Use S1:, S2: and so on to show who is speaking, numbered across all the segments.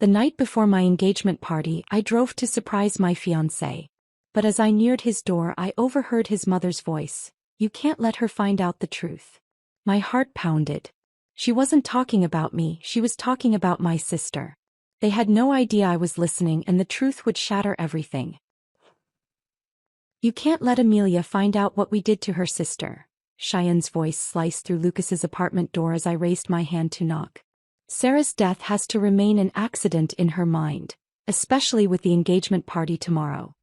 S1: The night before my engagement party, I drove to surprise my fiancé. But as I neared his door, I overheard his mother's voice. "You can't let her find out the truth." My heart pounded. She wasn't talking about me, she was talking about my sister. They had no idea I was listening, and the truth would shatter everything. "You can't let Amelia find out what we did to her sister." Cheyenne's voice sliced through Lucas's apartment door as I raised my hand to knock. "Sarah's death has to remain an accident in her mind, especially with the engagement party tomorrow."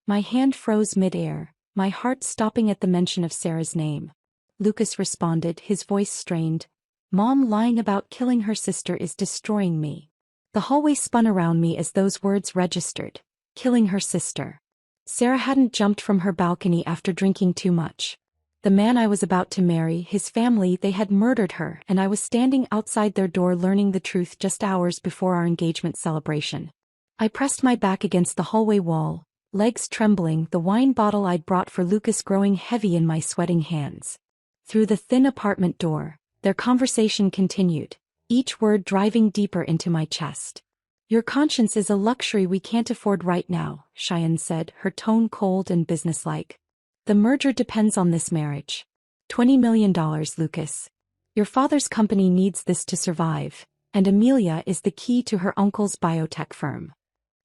S1: My hand froze mid-air, my heart stopping at the mention of Sarah's name. Lucas responded, his voice strained. "Mom lying about killing her sister is destroying me." The hallway spun around me as those words registered. Killing her sister. Sarah hadn't jumped from her balcony after drinking too much. The man I was about to marry, his family, they had murdered her, and I was standing outside their door learning the truth just hours before our engagement celebration. I pressed my back against the hallway wall, legs trembling, the wine bottle I'd brought for Lucas growing heavy in my sweating hands. Through the thin apartment door, their conversation continued, each word driving deeper into my chest. "Your conscience is a luxury we can't afford right now," Cheyenne said, her tone cold and businesslike. "The merger depends on this marriage. $20 million, Lucas. Your father's company needs this to survive, and Amelia is the key to her uncle's biotech firm."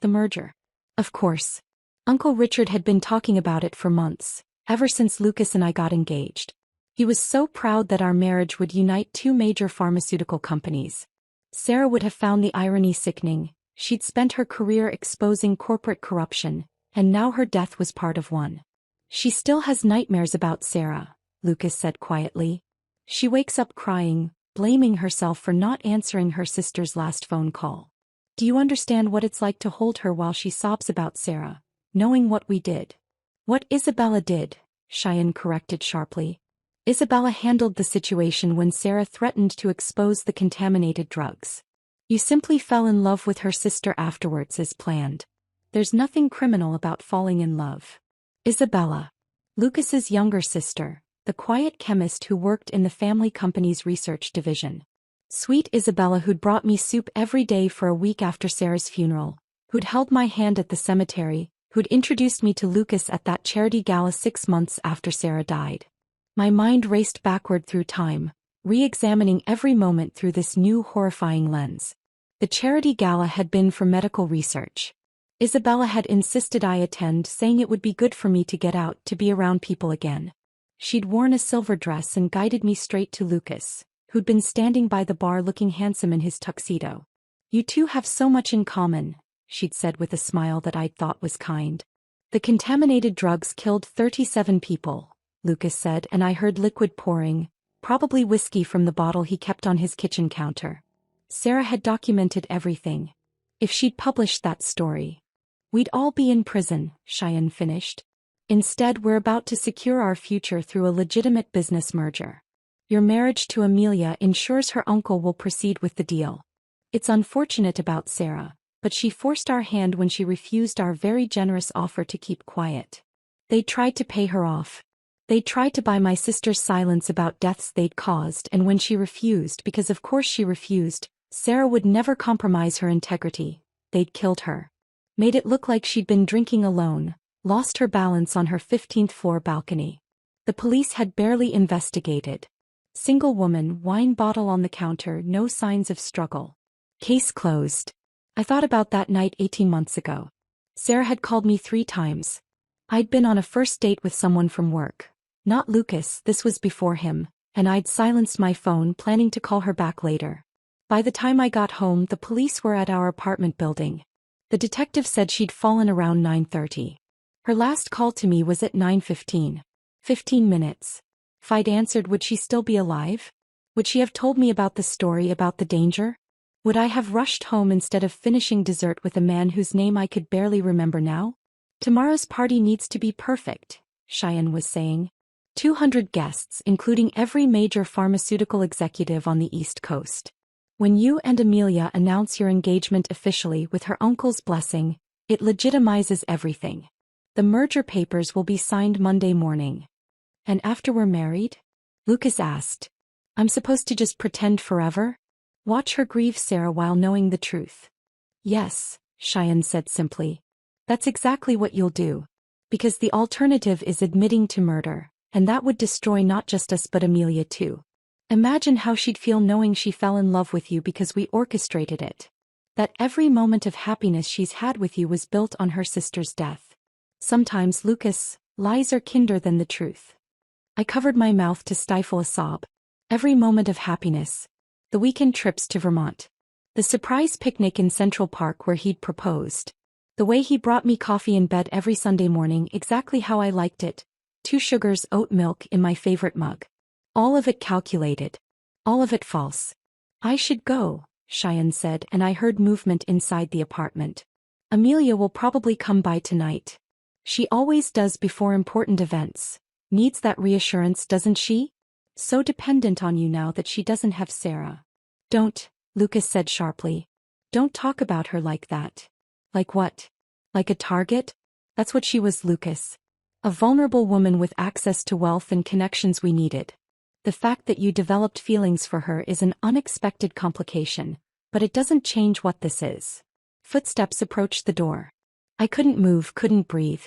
S1: The merger. Of course. Uncle Richard had been talking about it for months, ever since Lucas and I got engaged. He was so proud that our marriage would unite two major pharmaceutical companies. Sarah would have found the irony sickening. She'd spent her career exposing corporate corruption, and now her death was part of one. "She still has nightmares about Sarah," Lucas said quietly. "She wakes up crying, blaming herself for not answering her sister's last phone call. Do you understand what it's like to hold her while she sobs about Sarah, knowing what we did?" "What Isabella did," Cheyenne corrected sharply. "Isabella handled the situation when Sarah threatened to expose the contaminated drugs. You simply fell in love with her sister afterwards as planned. There's nothing criminal about falling in love." Isabella. Lucas's younger sister, the quiet chemist who worked in the family company's research division. Sweet Isabella who'd brought me soup every day for a week after Sarah's funeral, who'd held my hand at the cemetery, who'd introduced me to Lucas at that charity gala 6 months after Sarah died. My mind raced backward through time, re-examining every moment through this new horrifying lens. The charity gala had been for medical research. Isabella had insisted I attend, saying it would be good for me to get out, to be around people again. She'd worn a silver dress and guided me straight to Lucas, who'd been standing by the bar looking handsome in his tuxedo. "You two have so much in common," she'd said with a smile that I thought was kind. "The contaminated drugs killed 37 people. Lucas said, and I heard liquid pouring, probably whiskey from the bottle he kept on his kitchen counter. Sarah had documented everything. If she'd published that story, we'd all be in prison," Cheyenne finished. "Instead, we're about to secure our future through a legitimate business merger. Your marriage to Amelia ensures her uncle will proceed with the deal. It's unfortunate about Sarah, but she forced our hand when she refused our very generous offer to keep quiet. They tried to pay her off. They tried to buy my sister's silence about deaths they'd caused, and when she refused, because of course she refused, Sarah would never compromise her integrity, they'd killed her. Made it look like she'd been drinking alone, lost her balance on her 15th floor balcony. The police had barely investigated. Single woman, wine bottle on the counter, no signs of struggle. Case closed. I thought about that night 18 months ago. Sarah had called me 3 times. I'd been on a first date with someone from work. Not Lucas, this was before him, and I'd silenced my phone planning to call her back later. By the time I got home, the police were at our apartment building. The detective said she'd fallen around 9:30. Her last call to me was at 9:15. 15 minutes. If I'd answered, would she still be alive? Would she have told me about the story, about the danger? Would I have rushed home instead of finishing dessert with a man whose name I could barely remember now? "Tomorrow's party needs to be perfect," Cheyenne was saying. 200 guests, including every major pharmaceutical executive on the East Coast. When you and Amelia announce your engagement officially with her uncle's blessing, it legitimizes everything. The merger papers will be signed Monday morning. "And after we're married?" Lucas asked. "I'm supposed to just pretend forever? Watch her grieve Sarah while knowing the truth?" Yes, Cheyenne said simply. That's exactly what you'll do. Because the alternative is admitting to murder, and that would destroy not just us but Amelia too. Imagine how she'd feel knowing she fell in love with you because we orchestrated it. That every moment of happiness she's had with you was built on her sister's death. Sometimes, Lucas, lies are kinder than the truth. I covered my mouth to stifle a sob. Every moment of happiness. The weekend trips to Vermont. The surprise picnic in Central Park where he'd proposed. The way he brought me coffee in bed every Sunday morning exactly how I liked it. 2 sugars oat milk in my favorite mug. All of it calculated. All of it false. I should go, Cheyenne said, and I heard movement inside the apartment. Amelia will probably come by tonight. She always does before important events. Needs that reassurance, doesn't she? So dependent on you now that she doesn't have Sarah. Don't, Lucas said sharply. Don't talk about her like that. Like what? Like a target? That's what she was, Lucas. A vulnerable woman with access to wealth and connections we needed. The fact that you developed feelings for her is an unexpected complication, but it doesn't change what this is. Footsteps approached the door. I couldn't move, couldn't breathe.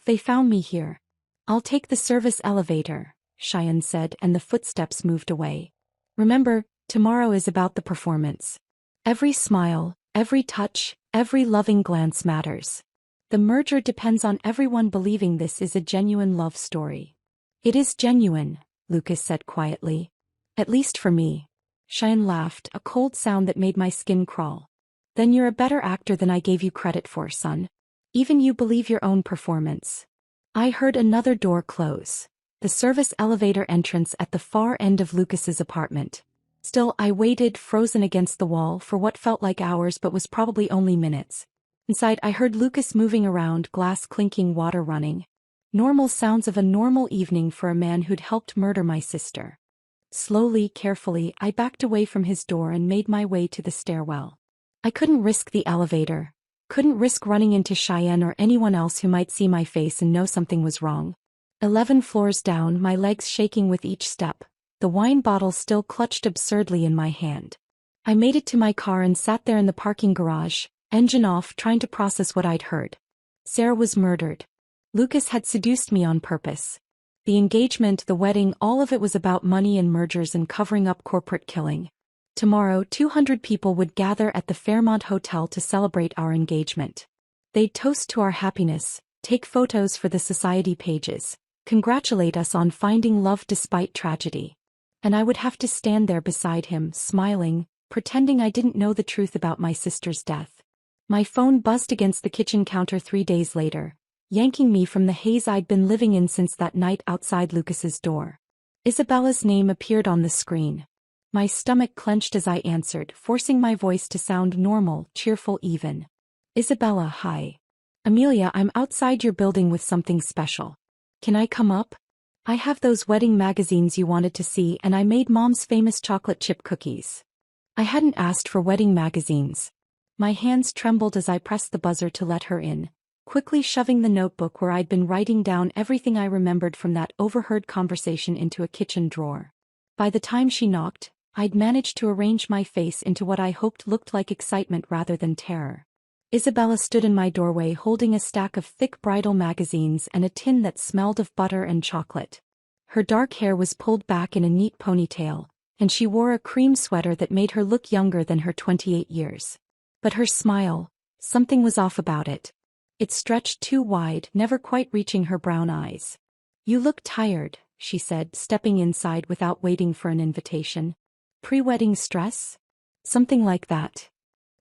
S1: They found me here. I'll take the service elevator, Cheyenne said, and the footsteps moved away. Remember, tomorrow is about the performance. Every smile, every touch, every loving glance matters. The merger depends on everyone believing this is a genuine love story. It is genuine, Lucas said quietly. At least for me. Cheyenne laughed, a cold sound that made my skin crawl. Then you're a better actor than I gave you credit for, son. Even you believe your own performance. I heard another door close. The service elevator entrance at the far end of Lucas's apartment. Still, I waited, frozen against the wall, for what felt like hours but was probably only minutes. Inside, I heard Lucas moving around, glass clinking, water running. Normal sounds of a normal evening for a man who'd helped murder my sister. Slowly, carefully, I backed away from his door and made my way to the stairwell. I couldn't risk the elevator. Couldn't risk running into Cheyenne or anyone else who might see my face and know something was wrong. 11 floors down, my legs shaking with each step, the wine bottle still clutched absurdly in my hand. I made it to my car and sat there in the parking garage, engine off, trying to process what I'd heard. Sarah was murdered. Lucas had seduced me on purpose. The engagement, the wedding, all of it was about money and mergers and covering up corporate killing. Tomorrow, 200 people would gather at the Fairmont Hotel to celebrate our engagement. They'd toast to our happiness, take photos for the society pages, congratulate us on finding love despite tragedy. And I would have to stand there beside him, smiling, pretending I didn't know the truth about my sister's death. My phone buzzed against the kitchen counter 3 days later, yanking me from the haze I'd been living in since that night outside Lucas's door. Isabella's name appeared on the screen. My stomach clenched as I answered, forcing my voice to sound normal, cheerful even. Isabella, hi. Amelia, I'm outside your building with something special. Can I come up? I have those wedding magazines you wanted to see, and I made Mom's famous chocolate chip cookies. I hadn't asked for wedding magazines. My hands trembled as I pressed the buzzer to let her in, quickly shoving the notebook where I'd been writing down everything I remembered from that overheard conversation into a kitchen drawer. By the time she knocked, I'd managed to arrange my face into what I hoped looked like excitement rather than terror. Isabella stood in my doorway holding a stack of thick bridal magazines and a tin that smelled of butter and chocolate. Her dark hair was pulled back in a neat ponytail, and she wore a cream sweater that made her look younger than her 28 years. But her smile, something was off about it. It stretched too wide, never quite reaching her brown eyes. You look tired, she said, stepping inside without waiting for an invitation. Pre-wedding stress? Something like that.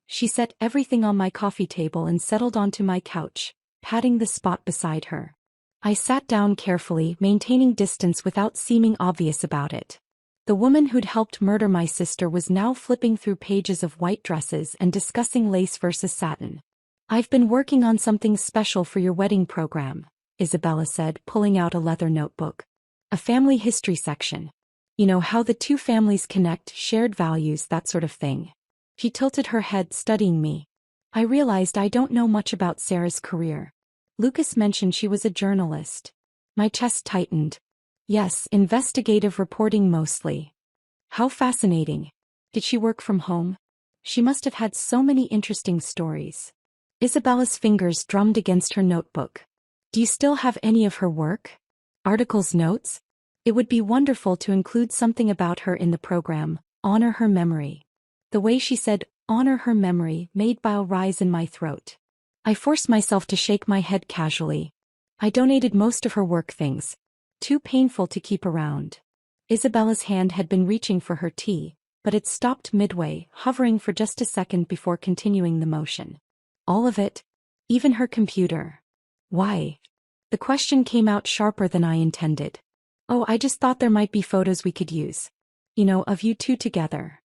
S1: She set everything on my coffee table and settled onto my couch, patting the spot beside her. I sat down carefully, maintaining distance without seeming obvious about it. The woman who'd helped murder my sister was now flipping through pages of white dresses and discussing lace versus satin. I've been working on something special for your wedding program, Isabella said, pulling out a leather notebook. A family history section. You know how the two families connect, shared values, that sort of thing. She tilted her head, studying me. I realized I don't know much about Sarah's career. Lucas mentioned she was a journalist. My chest tightened. Yes, investigative reporting mostly. How fascinating. Did she work from home? She must have had so many interesting stories. Isabella's fingers drummed against her notebook. Do you still have any of her work? Articles, notes? It would be wonderful to include something about her in the program, honor her memory. The way she said, honor her memory, made bile rise in my throat. I forced myself to shake my head casually. I donated most of her work things. Too painful to keep around. Isabella's hand had been reaching for her tea, but it stopped midway, hovering for just a second before continuing the motion. All of it? Even her computer? Why? The question came out sharper than I intended. Oh, I just thought there might be photos we could use. You know, of you two together.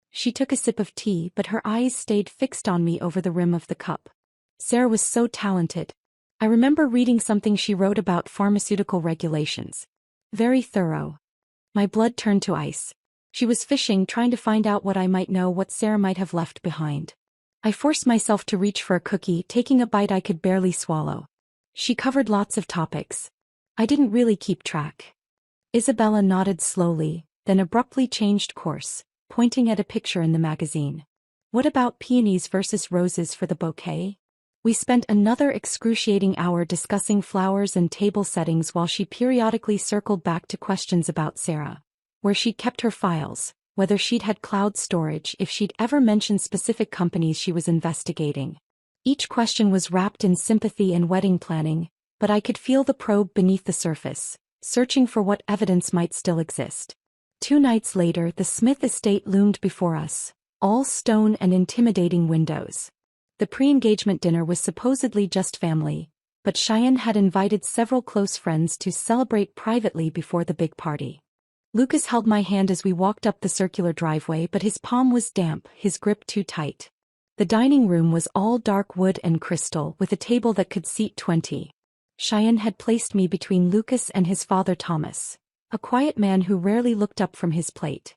S1: She took a sip of tea, but her eyes stayed fixed on me over the rim of the cup. Sarah was so talented. I remember reading something she wrote about pharmaceutical regulations. Very thorough. My blood turned to ice. She was fishing, trying to find out what I might know, what Sarah might have left behind. I forced myself to reach for a cookie, taking a bite I could barely swallow. She covered lots of topics. I didn't really keep track. Isabella nodded slowly, then abruptly changed course, pointing at a picture in the magazine. What about peonies versus roses for the bouquet? We spent another excruciating hour discussing flowers and table settings while she periodically circled back to questions about Sarah. Where she'd kept her files, whether she'd had cloud storage, if she'd ever mentioned specific companies she was investigating. Each question was wrapped in sympathy and wedding planning, but I could feel the probe beneath the surface, searching for what evidence might still exist. 2 nights later, the Smith estate loomed before us, all stone and intimidating windows. The pre-engagement dinner was supposedly just family, but Cheyenne had invited several close friends to celebrate privately before the big party. Lucas held my hand as we walked up the circular driveway, but his palm was damp, his grip too tight. The dining room was all dark wood and crystal, with a table that could seat 20. Cheyenne had placed me between Lucas and his father Thomas, a quiet man who rarely looked up from his plate.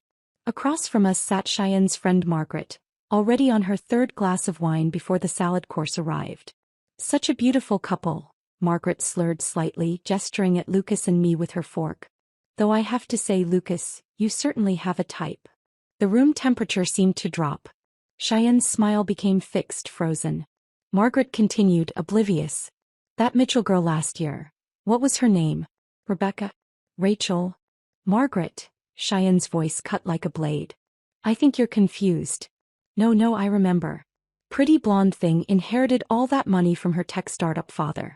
S1: Across from us sat Cheyenne's friend Margaret, already on her 3rd glass of wine before the salad course arrived. Such a beautiful couple, Margaret slurred slightly, gesturing at Lucas and me with her fork. Though I have to say, Lucas, you certainly have a type. The room temperature seemed to drop. Cheyenne's smile became fixed, frozen. Margaret continued, oblivious. That Mitchell girl last year. What was her name? Rebecca? Rachel? Margaret, Cheyenne's voice cut like a blade. I think you're confused. No, I remember. Pretty blonde thing, inherited all that money from her tech startup father.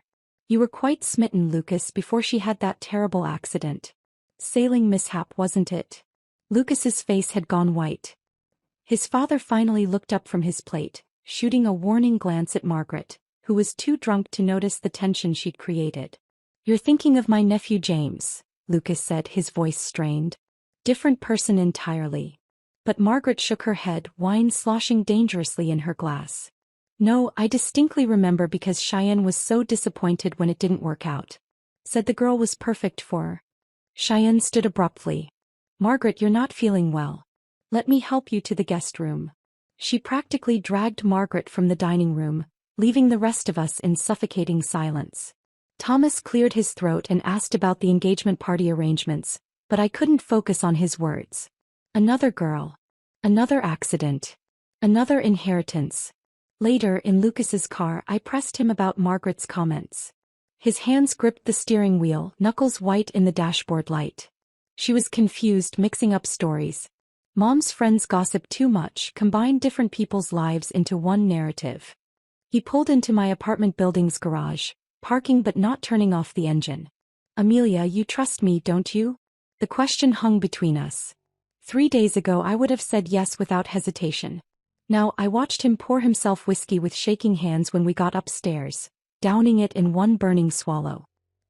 S1: You were quite smitten, Lucas, before she had that terrible accident. Sailing mishap, wasn't it? Lucas's face had gone white. His father finally looked up from his plate, shooting a warning glance at Margaret, who was too drunk to notice the tension she'd created. You're thinking of my nephew James, Lucas said, his voice strained. Different person entirely. But Margaret shook her head, wine sloshing dangerously in her glass. No, I distinctly remember, because Cheyenne was so disappointed when it didn't work out. Said the girl was perfect for her. Cheyenne stood abruptly. Margaret, you're not feeling well. Let me help you to the guest room. She practically dragged Margaret from the dining room, leaving the rest of us in suffocating silence. Thomas cleared his throat and asked about the engagement party arrangements, but I couldn't focus on his words. Another girl. Another accident. Another inheritance. Later, in Lucas's car, I pressed him about Margaret's comments. His hands gripped the steering wheel, knuckles white in the dashboard light. She was confused, mixing up stories. Mom's friends gossiped too much, combined different people's lives into one narrative. He pulled into my apartment building's garage, parking but not turning off the engine. Amelia, you trust me, don't you? The question hung between us. 3 days ago I would have said yes without hesitation. Now I watched him pour himself whiskey with shaking hands when we got upstairs, downing it in one burning swallow.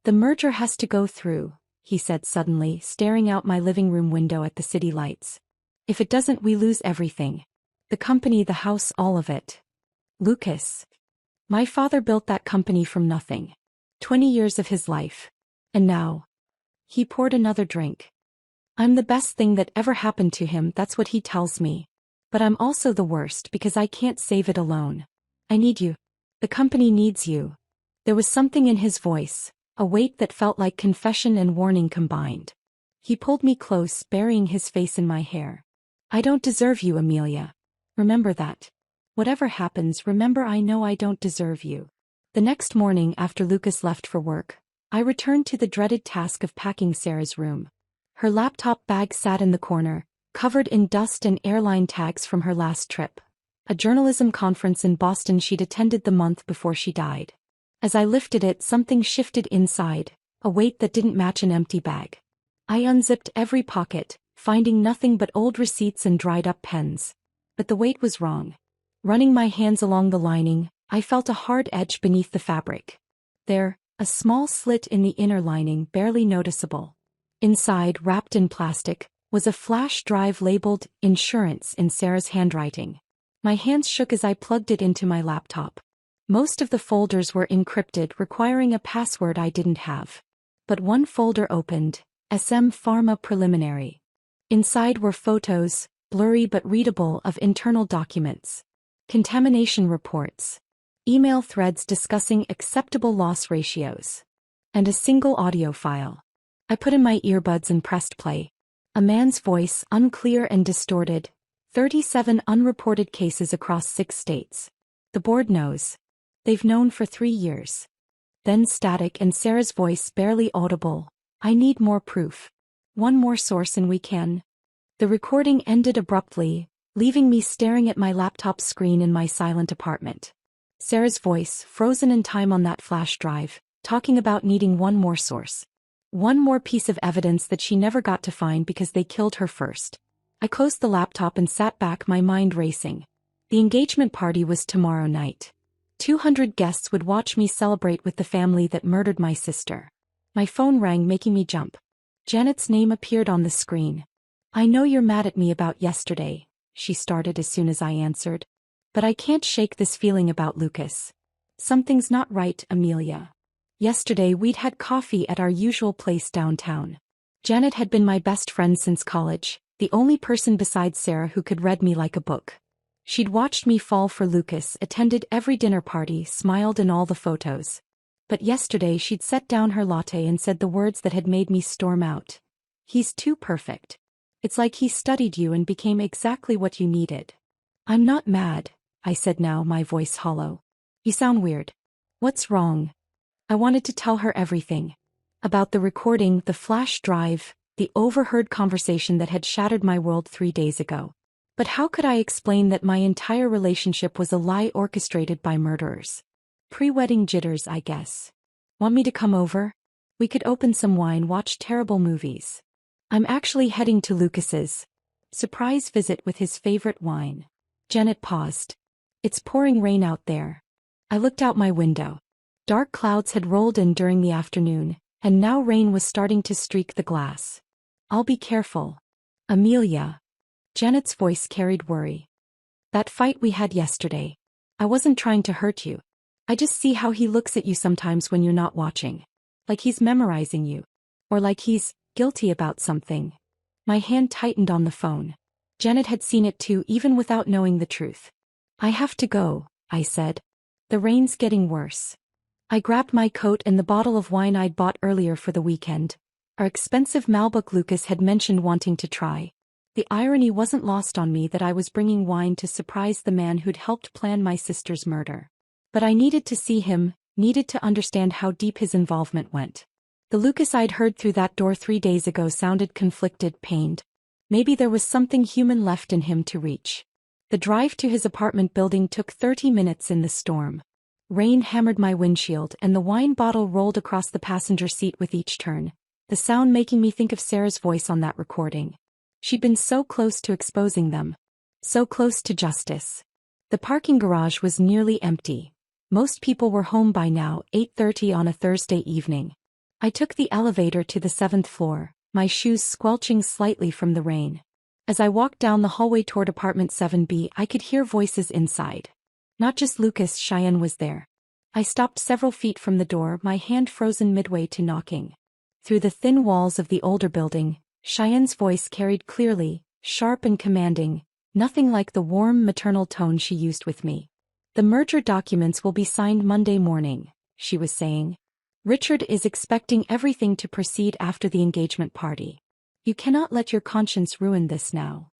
S1: The merger has to go through, he said suddenly, staring out my living room window at the city lights. If it doesn't, we lose everything. The company, the house, all of it. Lucas. My father built that company from nothing. 20 years of his life. And now. He poured another drink. I'm the best thing that ever happened to him, that's what he tells me. But I'm also the worst because I can't save it alone. I need you. The company needs you. There was something in his voice, a weight that felt like confession and warning combined. He pulled me close, burying his face in my hair. I don't deserve you, Amelia. Remember that. Whatever happens, remember I know I don't deserve you. The next morning after Lucas left for work, I returned to the dreaded task of packing Sarah's room. Her laptop bag sat in the corner, covered in dust and airline tags from her last trip. A journalism conference in Boston she'd attended the month before she died. As I lifted it, something shifted inside, a weight that didn't match an empty bag. I unzipped every pocket, finding nothing but old receipts and dried-up pens. But the weight was wrong. Running my hands along the lining, I felt a hard edge beneath the fabric. There, a small slit in the inner lining, barely noticeable. Inside, wrapped in plastic, was a flash drive labeled "Insurance" in Sarah's handwriting. My hands shook as I plugged it into my laptop. Most of the folders were encrypted, requiring a password I didn't have. But one folder opened, SM Pharma Preliminary. Inside were photos, blurry but readable, of internal documents. Contamination reports, email threads discussing acceptable loss ratios, and a single audio file. I put in my earbuds and pressed play. A man's voice, unclear and distorted. 37 unreported cases across 6 states. The board knows. They've known for 3 years. Then static and Sarah's voice barely audible. I need more proof. One more source and we can. The recording ended abruptly, leaving me staring at my laptop screen in my silent apartment. Sarah's voice, frozen in time on that flash drive, talking about needing one more source. One more piece of evidence that she never got to find because they killed her first. I closed the laptop and sat back, my mind racing. The engagement party was tomorrow night. 200 guests would watch me celebrate with the family that murdered my sister. My phone rang, making me jump. Janet's name appeared on the screen. "I know you're mad at me about yesterday," she started as soon as I answered. "But I can't shake this feeling about Lucas. Something's not right, Amelia. Yesterday we'd had coffee at our usual place downtown. Janet had been my best friend since college, the only person besides Sarah who could read me like a book. She'd watched me fall for Lucas, attended every dinner party, smiled in all the photos. But yesterday she'd set down her latte and said the words that had made me storm out. "He's too perfect. It's like he studied you and became exactly what you needed." "I'm not mad," I said, now my voice hollow. "You sound weird. What's wrong?" I wanted to tell her everything. About the recording, the flash drive, the overheard conversation that had shattered my world 3 days ago. But how could I explain that my entire relationship was a lie orchestrated by murderers? Pre-wedding jitters, I guess. "Want me to come over? We could open some wine, watch terrible movies. I'm actually heading to Lucas's surprise visit with his favorite wine." Janet paused. "It's pouring rain out there." I looked out my window. Dark clouds had rolled in during the afternoon, and now rain was starting to streak the glass. "I'll be careful. Amelia." Janet's voice carried worry. "That fight we had yesterday. I wasn't trying to hurt you. I just see how he looks at you sometimes when you're not watching. Like he's memorizing you. Or like he's guilty about something." My hand tightened on the phone. Janet had seen it too, even without knowing the truth. "I have to go," I said. "The rain's getting worse." I grabbed my coat and the bottle of wine I'd bought earlier for the weekend. Our expensive Malbec Lucas had mentioned wanting to try. The irony wasn't lost on me that I was bringing wine to surprise the man who'd helped plan my sister's murder. But I needed to see him, needed to understand how deep his involvement went. The Lucas I'd heard through that door 3 days ago sounded conflicted, pained. Maybe there was something human left in him to reach. The drive to his apartment building took 30 minutes in the storm. Rain hammered my windshield and the wine bottle rolled across the passenger seat with each turn, the sound making me think of Sarah's voice on that recording. She'd been so close to exposing them. So close to justice. The parking garage was nearly empty. Most people were home by now, 8:30 on a Thursday evening. I took the elevator to the 7th floor, my shoes squelching slightly from the rain. As I walked down the hallway toward apartment 7B, I could hear voices inside. Not just Lucas, Cheyenne was there. I stopped several feet from the door, my hand frozen midway to knocking. Through the thin walls of the older building, Cheyenne's voice carried clearly, sharp and commanding, nothing like the warm maternal tone she used with me. "The merger documents will be signed Monday morning," she was saying. "Richard is expecting everything to proceed after the engagement party. You cannot let your conscience ruin this now."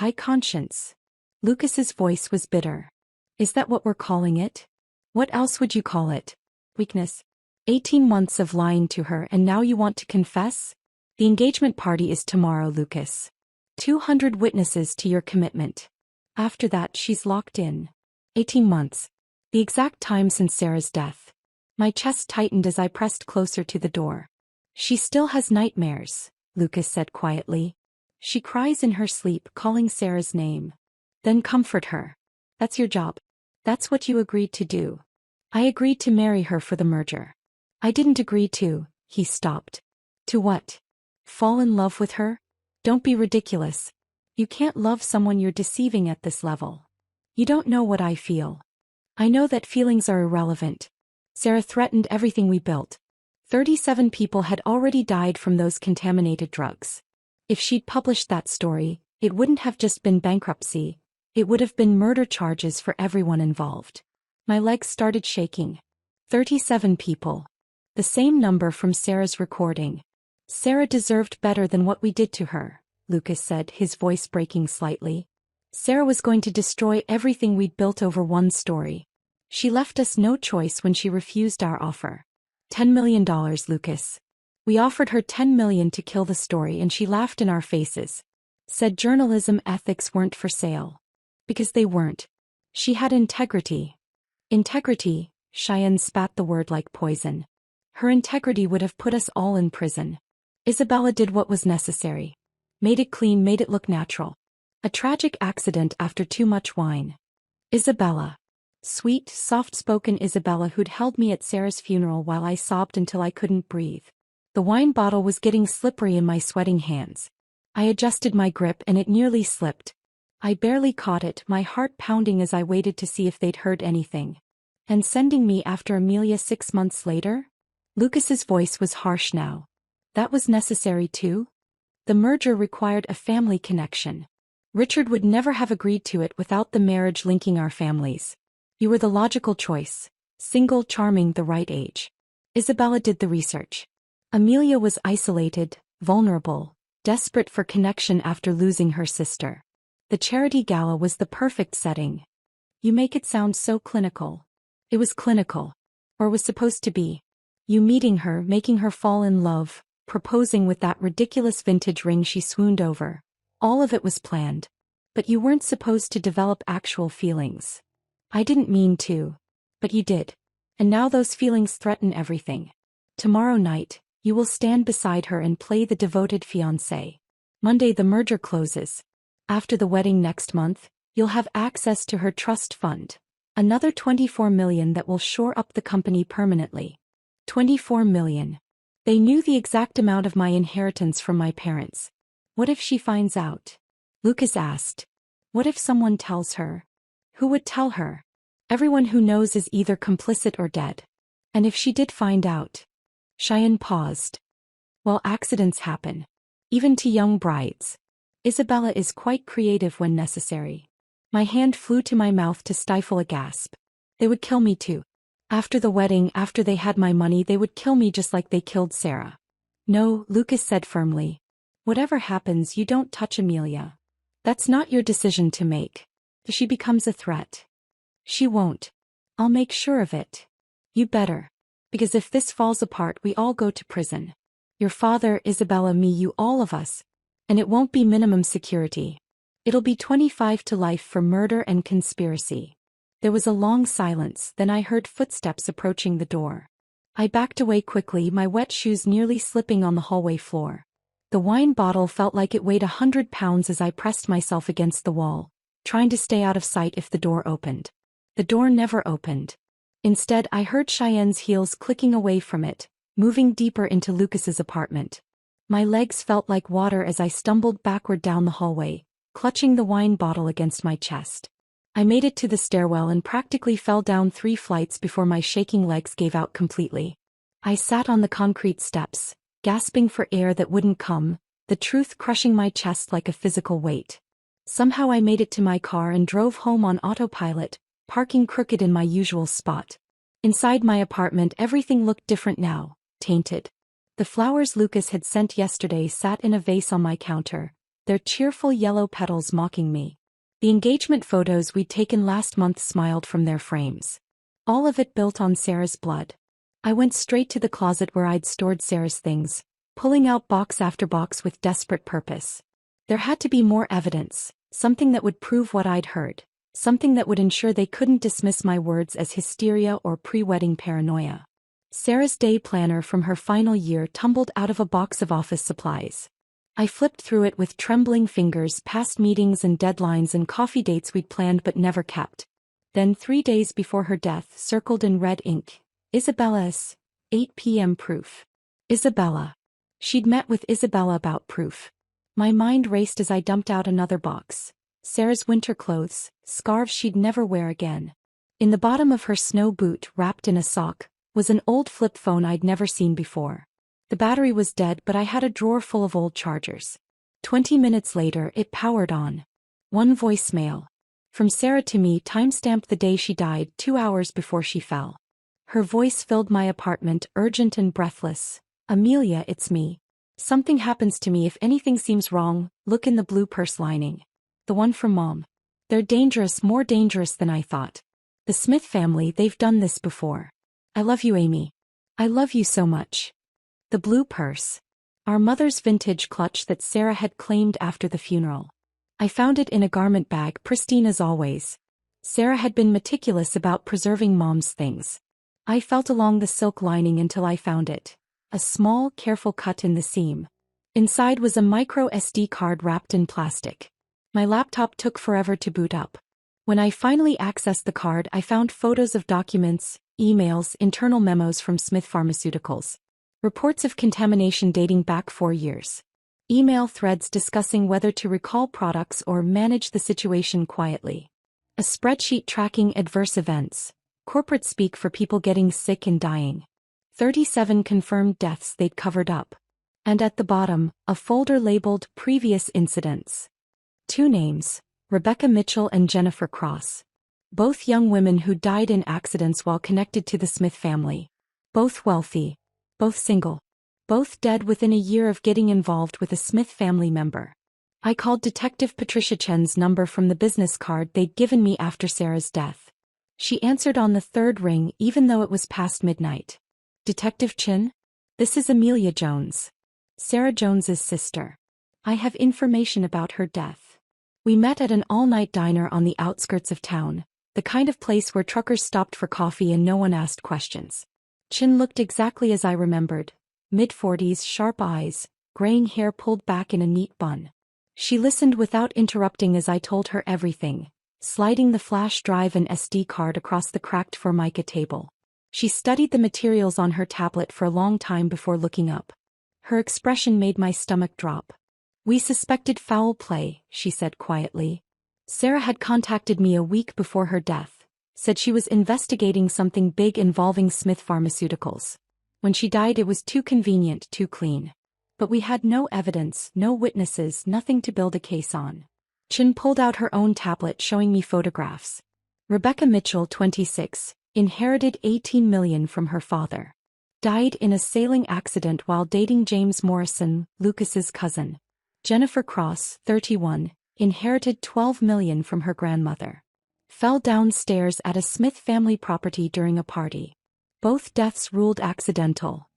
S1: "My conscience?" Lucas's voice was bitter. Is that what we're calling it? What else would you call it? Weakness. 18 months of lying to her and now you want to confess? The engagement party is tomorrow, Lucas. 200 witnesses to your commitment. After that she's locked in. 18 months. The exact time since Sarah's death. My chest tightened as I pressed closer to the door. She still has nightmares, Lucas said quietly. She cries in her sleep calling Sarah's name. Then comfort her. That's your job. That's what you agreed to do. I agreed to marry her for the merger. I didn't agree to, he stopped. To what? Fall in love with her? Don't be ridiculous. You can't love someone you're deceiving at this level. You don't know what I feel. I know that feelings are irrelevant. Sarah threatened everything we built. 37 people had already died from those contaminated drugs. If she'd published that story, it wouldn't have just been bankruptcy, it would have been murder charges for everyone involved. My legs started shaking. 37 people. The same number from Sarah's recording. Sarah deserved better than what we did to her, Lucas said, his voice breaking slightly. Sarah was going to destroy everything we'd built over one story. She left us no choice when she refused our offer. $10 million, Lucas. We offered her $10 million to kill the story and she laughed in our faces. Said journalism ethics weren't for sale. Because they weren't. She had integrity. Integrity, Cheyenne spat the word like poison. Her integrity would have put us all in prison. Isabella did what was necessary. Made it clean, made it look natural. A tragic accident after too much wine. Isabella. Sweet, soft-spoken Isabella who'd held me at Sarah's funeral while I sobbed until I couldn't breathe. The wine bottle was getting slippery in my sweating hands. I adjusted my grip and it nearly slipped. I barely caught it, my heart pounding as I waited to see if they'd heard anything. And sending me after Amelia 6 months later? Lucas's voice was harsh now. That was necessary too? The merger required a family connection. Richard would never have agreed to it without the marriage linking our families. You were the logical choice. Single, charming, the right age. Isabella did the research. Amelia was isolated, vulnerable, desperate for connection after losing her sister. The charity gala was the perfect setting. You make it sound so clinical. It was clinical. Or was supposed to be. You meeting her, making her fall in love, proposing with that ridiculous vintage ring she swooned over. All of it was planned. But you weren't supposed to develop actual feelings. I didn't mean to. But you did. And now those feelings threaten everything. Tomorrow night, you will stand beside her and play the devoted fiancé. Monday the merger closes. After the wedding next month, you'll have access to her trust fund. Another $24 million that will shore up the company permanently. $24 million. They knew the exact amount of my inheritance from my parents. What if she finds out? Lucas asked. What if someone tells her? Who would tell her? Everyone who knows is either complicit or dead. And if she did find out? Cheyenne paused. Well, accidents happen. Even to young brides. Isabella is quite creative when necessary. My hand flew to my mouth to stifle a gasp. They would kill me too. After the wedding, after they had my money, they would kill me just like they killed Sarah. No, Lucas said firmly. Whatever happens, you don't touch Amelia. That's not your decision to make. If she becomes a threat. She won't. I'll make sure of it. You better. Because if this falls apart, we all go to prison. Your father, Isabella, me, you, all of us. And it won't be minimum security. It'll be 25 to life for murder and conspiracy. There was a long silence, then I heard footsteps approaching the door. I backed away quickly, my wet shoes nearly slipping on the hallway floor. The wine bottle felt like it weighed 100 pounds as I pressed myself against the wall, trying to stay out of sight if the door opened. The door never opened. Instead, I heard Cheyenne's heels clicking away from it, moving deeper into Lucas's apartment. My legs felt like water as I stumbled backward down the hallway, clutching the wine bottle against my chest. I made it to the stairwell and practically fell down 3 flights before my shaking legs gave out completely. I sat on the concrete steps, gasping for air that wouldn't come, the truth crushing my chest like a physical weight. Somehow I made it to my car and drove home on autopilot, parking crooked in my usual spot. Inside my apartment, everything looked different now, tainted. The flowers Lucas had sent yesterday sat in a vase on my counter, their cheerful yellow petals mocking me. The engagement photos we'd taken last month smiled from their frames. All of it built on Sarah's blood. I went straight to the closet where I'd stored Sarah's things, pulling out box after box with desperate purpose. There had to be more evidence, something that would prove what I'd heard, something that would ensure they couldn't dismiss my words as hysteria or pre-wedding paranoia. Sarah's day planner from her final year tumbled out of a box of office supplies. I flipped through it with trembling fingers past meetings and deadlines and coffee dates we'd planned but never kept. Then 3 days before her death, circled in red ink, Isabella's 8 p.m. proof. Isabella. She'd met with Isabella about proof. My mind raced as I dumped out another box. Sarah's winter clothes, scarves she'd never wear again. In the bottom of her snow boot, wrapped in a sock, was an old flip phone I'd never seen before. The battery was dead, but I had a drawer full of old chargers. 20 minutes later, it powered on. One voicemail. From Sarah to me, time-stamped the day she died, 2 hours before she fell. Her voice filled my apartment, urgent and breathless. Amelia, it's me. Something happens to me if anything seems wrong, look in the blue purse lining. The one from Mom. They're dangerous, more dangerous than I thought. The Smith family, they've done this before. I love you, Amy. I love you so much. The blue purse. Our mother's vintage clutch that Sarah had claimed after the funeral. I found it in a garment bag, pristine as always. Sarah had been meticulous about preserving Mom's things. I felt along the silk lining until I found it. A small, careful cut in the seam. Inside was a micro SD card wrapped in plastic. My laptop took forever to boot up. When I finally accessed the card, I found photos of documents, emails, internal memos from Smith Pharmaceuticals. Reports of contamination dating back 4 years. Email threads discussing whether to recall products or manage the situation quietly. A spreadsheet tracking adverse events. Corporate speak for people getting sick and dying. 37 confirmed deaths they'd covered up. And at the bottom, a folder labeled Previous Incidents. 2 names, Rebecca Mitchell and Jennifer Cross. Both young women who died in accidents while connected to the Smith family. Both wealthy. Both single. Both dead within a year of getting involved with a Smith family member. I called Detective Patricia Chen's number from the business card they'd given me after Sarah's death. She answered on the 3rd ring even though it was past midnight. Detective Chen? This is Amelia Jones. Sarah Jones's sister. I have information about her death. We met at an all-night diner on the outskirts of town, the kind of place where truckers stopped for coffee and no one asked questions. Chen looked exactly as I remembered. Mid-40s, sharp eyes, graying hair pulled back in a neat bun. She listened without interrupting as I told her everything, sliding the flash drive and SD card across the cracked formica table. She studied the materials on her tablet for a long time before looking up. Her expression made my stomach drop. We suspected foul play, she said quietly. Sarah had contacted me a week before her death. Said she was investigating something big involving Smith Pharmaceuticals. When she died it was too convenient, too clean. But we had no evidence, no witnesses, nothing to build a case on. Chin pulled out her own tablet showing me photographs. Rebecca Mitchell, 26, inherited $18 million from her father. Died in a sailing accident while dating James Morrison, Lucas's cousin. Jennifer Cross, 31, inherited $12 million from her grandmother. Fell downstairs at a Smith family property during a party. Both deaths ruled accidental.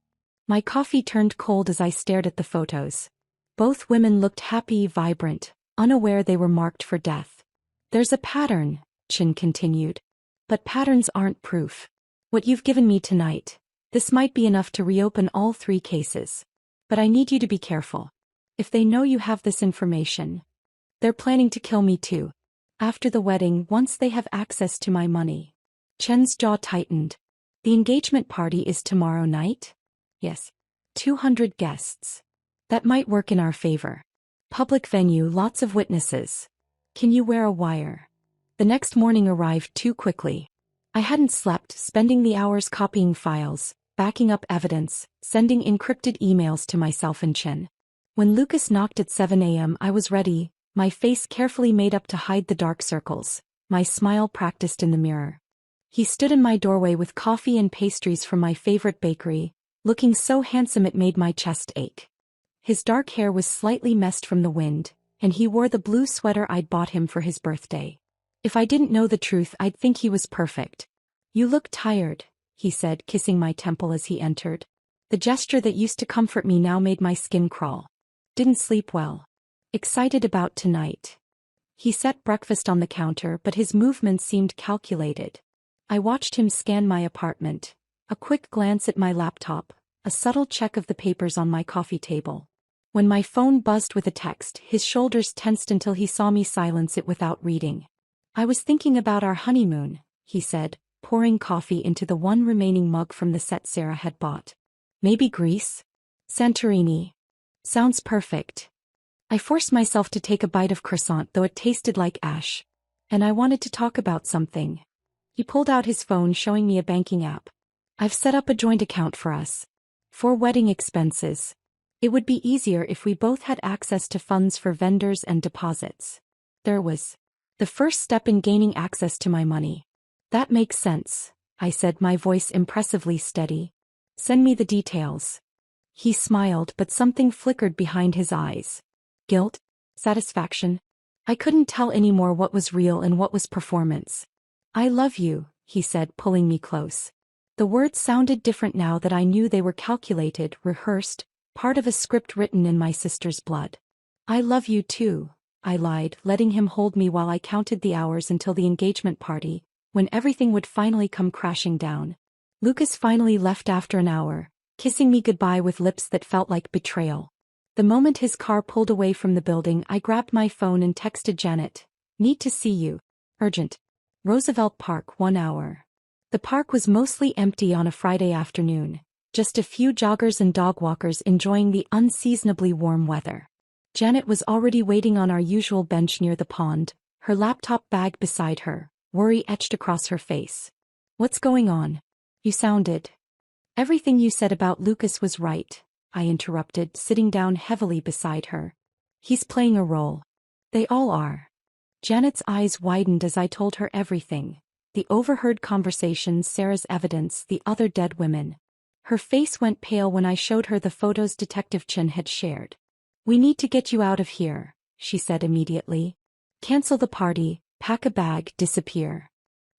S1: My coffee turned cold as I stared at the photos. Both women looked happy, vibrant, unaware they were marked for death. There's a pattern, Chin continued. But patterns aren't proof. What you've given me tonight, this might be enough to reopen all 3 cases. But I need you to be careful. If they know you have this information, they're planning to kill me too. After the wedding, once they have access to my money. Chen's jaw tightened. The engagement party is tomorrow night? Yes. 200 guests. That might work in our favor. Public venue, lots of witnesses. Can you wear a wire? The next morning arrived too quickly. I hadn't slept, spending the hours copying files, backing up evidence, sending encrypted emails to myself and Chen. When Lucas knocked at 7 a.m. I was ready, my face carefully made up to hide the dark circles, my smile practiced in the mirror. He stood in my doorway with coffee and pastries from my favorite bakery, looking so handsome it made my chest ache. His dark hair was slightly messed from the wind, and he wore the blue sweater I'd bought him for his birthday. If I didn't know the truth, I'd think he was perfect. "You look tired," he said, kissing my temple as he entered. The gesture that used to comfort me now made my skin crawl. "Didn't sleep well." "Excited about tonight." He set breakfast on the counter, but his movements seemed calculated. I watched him scan my apartment. A quick glance at my laptop, a subtle check of the papers on my coffee table. When my phone buzzed with a text, his shoulders tensed until he saw me silence it without reading. "I was thinking about our honeymoon," he said, pouring coffee into the one remaining mug from the set Sarah had bought. "Maybe Greece? Santorini. Sounds perfect." I forced myself to take a bite of croissant, though it tasted like ash. "And I wanted to talk about something." He pulled out his phone, showing me a banking app. "I've set up a joint account for us. For wedding expenses. It would be easier if we both had access to funds for vendors and deposits." There was the first step in gaining access to my money. "That makes sense," I said, my voice impressively steady. "Send me the details." He smiled, but something flickered behind his eyes. Guilt? Satisfaction? I couldn't tell anymore what was real and what was performance. "I love you," he said, pulling me close. The words sounded different now that I knew they were calculated, rehearsed, part of a script written in my sister's blood. "I love you too," I lied, letting him hold me while I counted the hours until the engagement party, when everything would finally come crashing down. Lucas finally left after an hour, kissing me goodbye with lips that felt like betrayal. The moment his car pulled away from the building, I grabbed my phone and texted Janet. "Need to see you. Urgent. Roosevelt Park, 1 hour." The park was mostly empty on a Friday afternoon, just a few joggers and dog walkers enjoying the unseasonably warm weather. Janet was already waiting on our usual bench near the pond, her laptop bag beside her, worry etched across her face. "What's going on? You sounded..." "Everything you said about Lucas was right," I interrupted, sitting down heavily beside her. "He's playing a role. They all are." Janet's eyes widened as I told her everything. The overheard conversations, Sarah's evidence, the other dead women. Her face went pale when I showed her the photos Detective Chin had shared. "We need to get you out of here," she said immediately. "Cancel the party, pack a bag, disappear."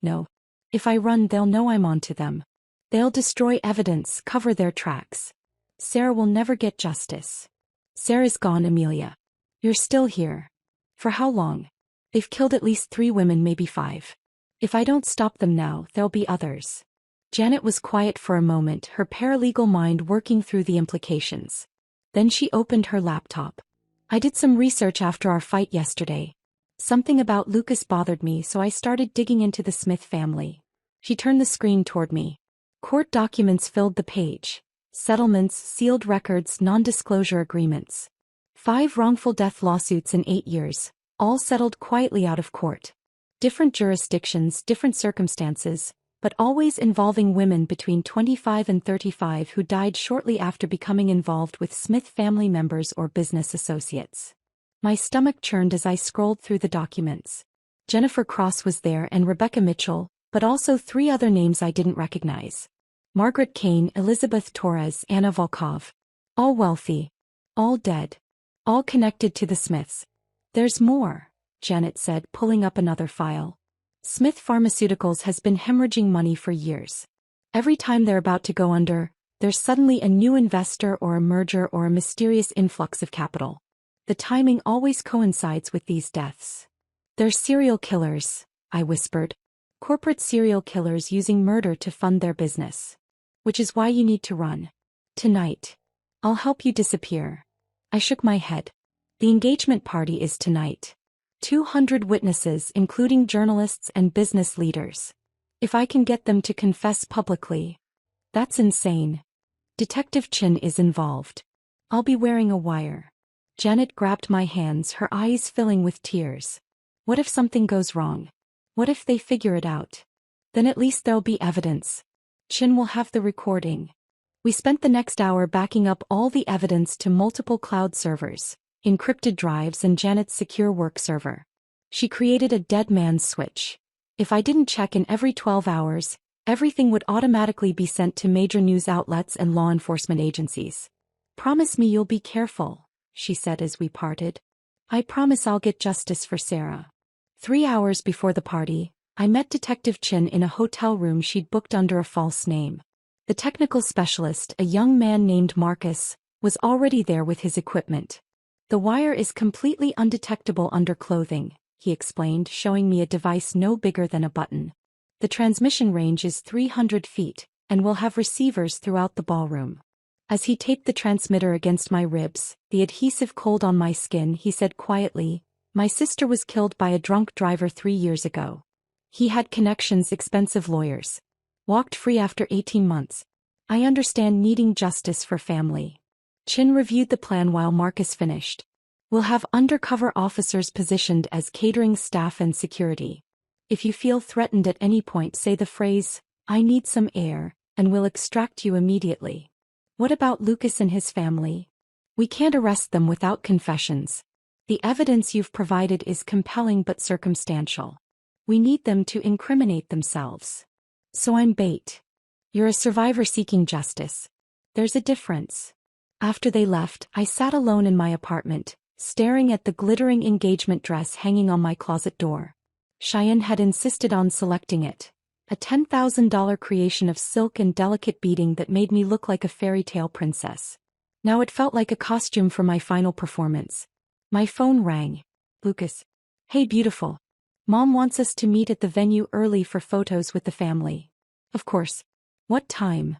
S1: "No. If I run, they'll know I'm onto them. They'll destroy evidence, cover their tracks. Sarah will never get justice." "Sarah's gone, Amelia. You're still here. For how long? They've killed at least 3 women, maybe 5. If I don't stop them now, there'll be others." Janet was quiet for a moment, her paralegal mind working through the implications. Then she opened her laptop. "I did some research after our fight yesterday. Something about Lucas bothered me, so I started digging into the Smith family." She turned the screen toward me. Court documents filled the page. Settlements, sealed records, non-disclosure agreements. 5 wrongful death lawsuits in 8 years, all settled quietly out of court. Different jurisdictions, different circumstances, but always involving women between 25 and 35 who died shortly after becoming involved with Smith family members or business associates. My stomach churned as I scrolled through the documents. Jennifer Cross was there and Rebecca Mitchell, but also 3 other names I didn't recognize. Margaret Kane, Elizabeth Torres, Anna Volkov. All wealthy. All dead. All connected to the Smiths. "There's more," Janet said, pulling up another file. "Smith Pharmaceuticals has been hemorrhaging money for years. Every time they're about to go under, there's suddenly a new investor or a merger or a mysterious influx of capital. The timing always coincides with these deaths. They're serial killers," I whispered. "Corporate serial killers using murder to fund their business. Which is why you need to run. Tonight. I'll help you disappear." I shook my head. "The engagement party is tonight. 200 witnesses, including journalists and business leaders. If I can get them to confess publicly." "That's insane. Detective Chin is involved. I'll be wearing a wire." Janet grabbed my hands, her eyes filling with tears. "What if something goes wrong? What if they figure it out? Then at least there'll be evidence. Chin will have the recording." We spent the next hour backing up all the evidence to multiple cloud servers, encrypted drives, and Janet's secure work server. She created a dead man's switch. If I didn't check in every 12 hours, everything would automatically be sent to major news outlets and law enforcement agencies. "Promise me you'll be careful," she said as we parted. I promise I'll get justice for Sarah. 3 hours before the party, I met Detective Chin in a hotel room she'd booked under a false name. The technical specialist, a young man named Marcus, was already there with his equipment. The wire is completely undetectable under clothing, he explained, showing me a device no bigger than a button. The transmission range is 300 feet, and will have receivers throughout the ballroom. As he taped the transmitter against my ribs, the adhesive cold on my skin, he said quietly, "My sister was killed by a drunk driver 3 years ago. He had connections, expensive lawyers. Walked free after 18 months. I understand needing justice for family." Chin reviewed the plan while Marcus finished. "We'll have undercover officers positioned as catering staff and security. If you feel threatened at any point, say the phrase, 'I need some air,' and we'll extract you immediately." "What about Lucas and his family?" "We can't arrest them without confessions. The evidence you've provided is compelling but circumstantial. We need them to incriminate themselves." "So I'm bait. You're a survivor seeking justice. There's a difference." After they left, I sat alone in my apartment, staring at the glittering engagement dress hanging on my closet door. Cheyenne had insisted on selecting it. A $10,000 creation of silk and delicate beading that made me look like a fairy tale princess. Now it felt like a costume for my final performance. My phone rang. "Lucas. Hey beautiful. Mom wants us to meet at the venue early for photos with the family." "Of course. What time?"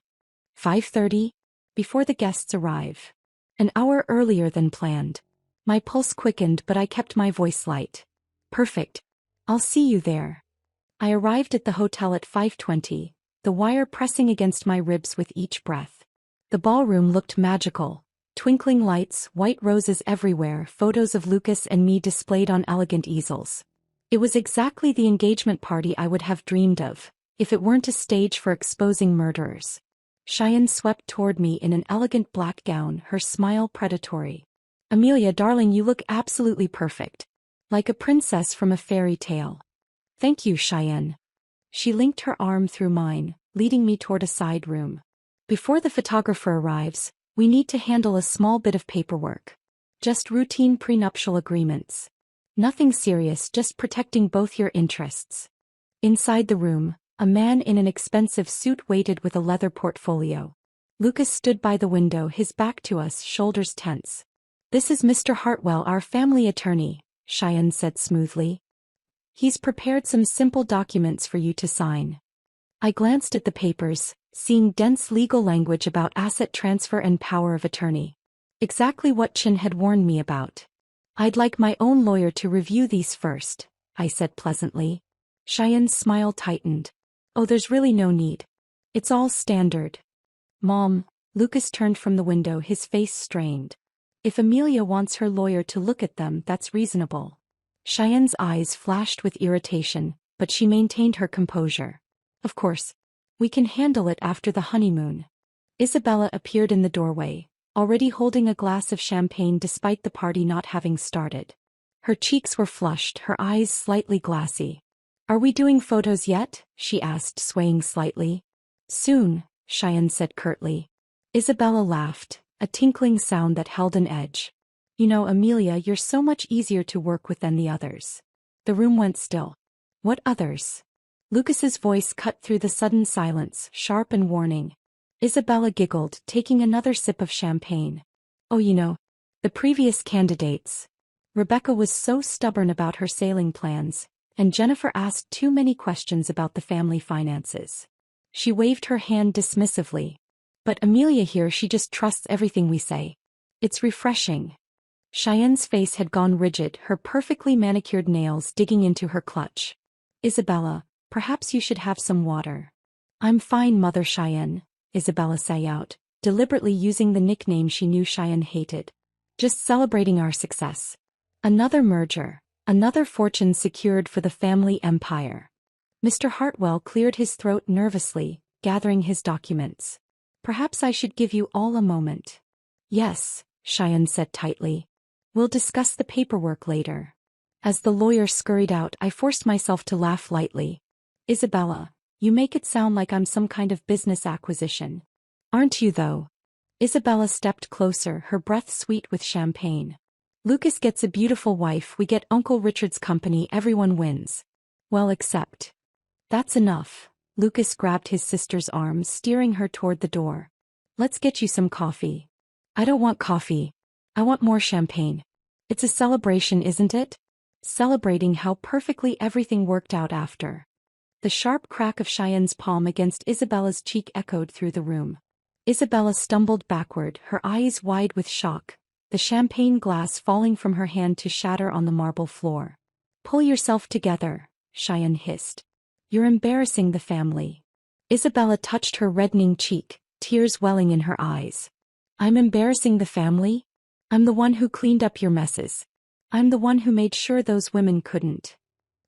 S1: 5:30. Before the guests arrive. An hour earlier than planned. My pulse quickened, but I kept my voice light. "Perfect. I'll see you there." I arrived at the hotel at 5:20, the wire pressing against my ribs with each breath. The ballroom looked magical. Twinkling lights, white roses everywhere, photos of Lucas and me displayed on elegant easels. It was exactly the engagement party I would have dreamed of, if it weren't a stage for exposing murderers. Cheyenne swept toward me in an elegant black gown, her smile predatory. "Amelia, darling, you look absolutely perfect. Like a princess from a fairy tale." "Thank you, Cheyenne." She linked her arm through mine, leading me toward a side room. "Before the photographer arrives, we need to handle a small bit of paperwork. Just routine prenuptial agreements. Nothing serious, just protecting both your interests." Inside the room, a man in an expensive suit waited with a leather portfolio. Lucas stood by the window, his back to us, shoulders tense. "This is Mr. Hartwell, our family attorney," Cheyenne said smoothly. "He's prepared some simple documents for you to sign." I glanced at the papers, seeing dense legal language about asset transfer and power of attorney. Exactly what Chin had warned me about. "I'd like my own lawyer to review these first," I said pleasantly. Cheyenne's smile tightened. "Oh, there's really no need. It's all standard." "Mom," Lucas turned from the window, his face strained. "If Amelia wants her lawyer to look at them, that's reasonable." Cheyenne's eyes flashed with irritation, but she maintained her composure. "Of course. We can handle it after the honeymoon." Isabella appeared in the doorway, already holding a glass of champagne despite the party not having started. Her cheeks were flushed, her eyes slightly glassy. "Are we doing photos yet?" she asked, swaying slightly. "Soon," Cheyenne said curtly. Isabella laughed, a tinkling sound that held an edge. "You know, Amelia, you're so much easier to work with than the others." The room went still. "What others?" Lucas's voice cut through the sudden silence, sharp and warning. Isabella giggled, taking another sip of champagne. "Oh, you know, the previous candidates. Rebecca was so stubborn about her sailing plans, and Jennifer asked too many questions about the family finances." She waved her hand dismissively. "But Amelia here, she just trusts everything we say. It's refreshing." Cheyenne's face had gone rigid, her perfectly manicured nails digging into her clutch. "Isabella, perhaps you should have some water." "I'm fine, Mother Cheyenne," Isabella sang out, deliberately using the nickname she knew Cheyenne hated. "Just celebrating our success. Another merger, another fortune secured for the family empire." Mr. Hartwell cleared his throat nervously, gathering his documents. "Perhaps I should give you all a moment." "Yes," Cheyenne said tightly. "We'll discuss the paperwork later." As the lawyer scurried out, I forced myself to laugh lightly. "Isabella, you make it sound like I'm some kind of business acquisition. Aren't you though?" Isabella stepped closer, her breath sweet with champagne. Lucas gets a beautiful wife, we get Uncle Richard's company, everyone wins. Well, except. That's enough. Lucas grabbed his sister's arm, steering her toward the door. Let's get you some coffee. I don't want coffee. I want more champagne. It's a celebration, isn't it? Celebrating how perfectly everything worked out after. The sharp crack of Cheyenne's palm against Isabella's cheek echoed through the room. Isabella stumbled backward, her eyes wide with shock, the champagne glass falling from her hand to shatter on the marble floor. Pull yourself together, Cheyenne hissed. You're embarrassing the family. Isabella touched her reddening cheek, tears welling in her eyes. I'm embarrassing the family? I'm the one who cleaned up your messes. I'm the one who made sure those women couldn't.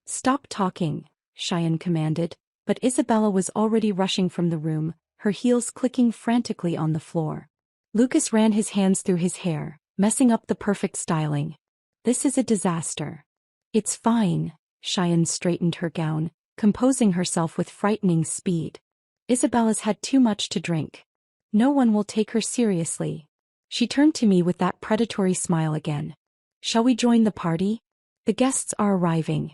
S1: Stop talking, Cheyenne commanded, but Isabella was already rushing from the room, her heels clicking frantically on the floor. Lucas ran his hands through his hair, messing up the perfect styling. This is a disaster. It's fine, Cheyenne straightened her gown, composing herself with frightening speed. Isabella's had too much to drink. No one will take her seriously. She turned to me with that predatory smile again. Shall we join the party? The guests are arriving.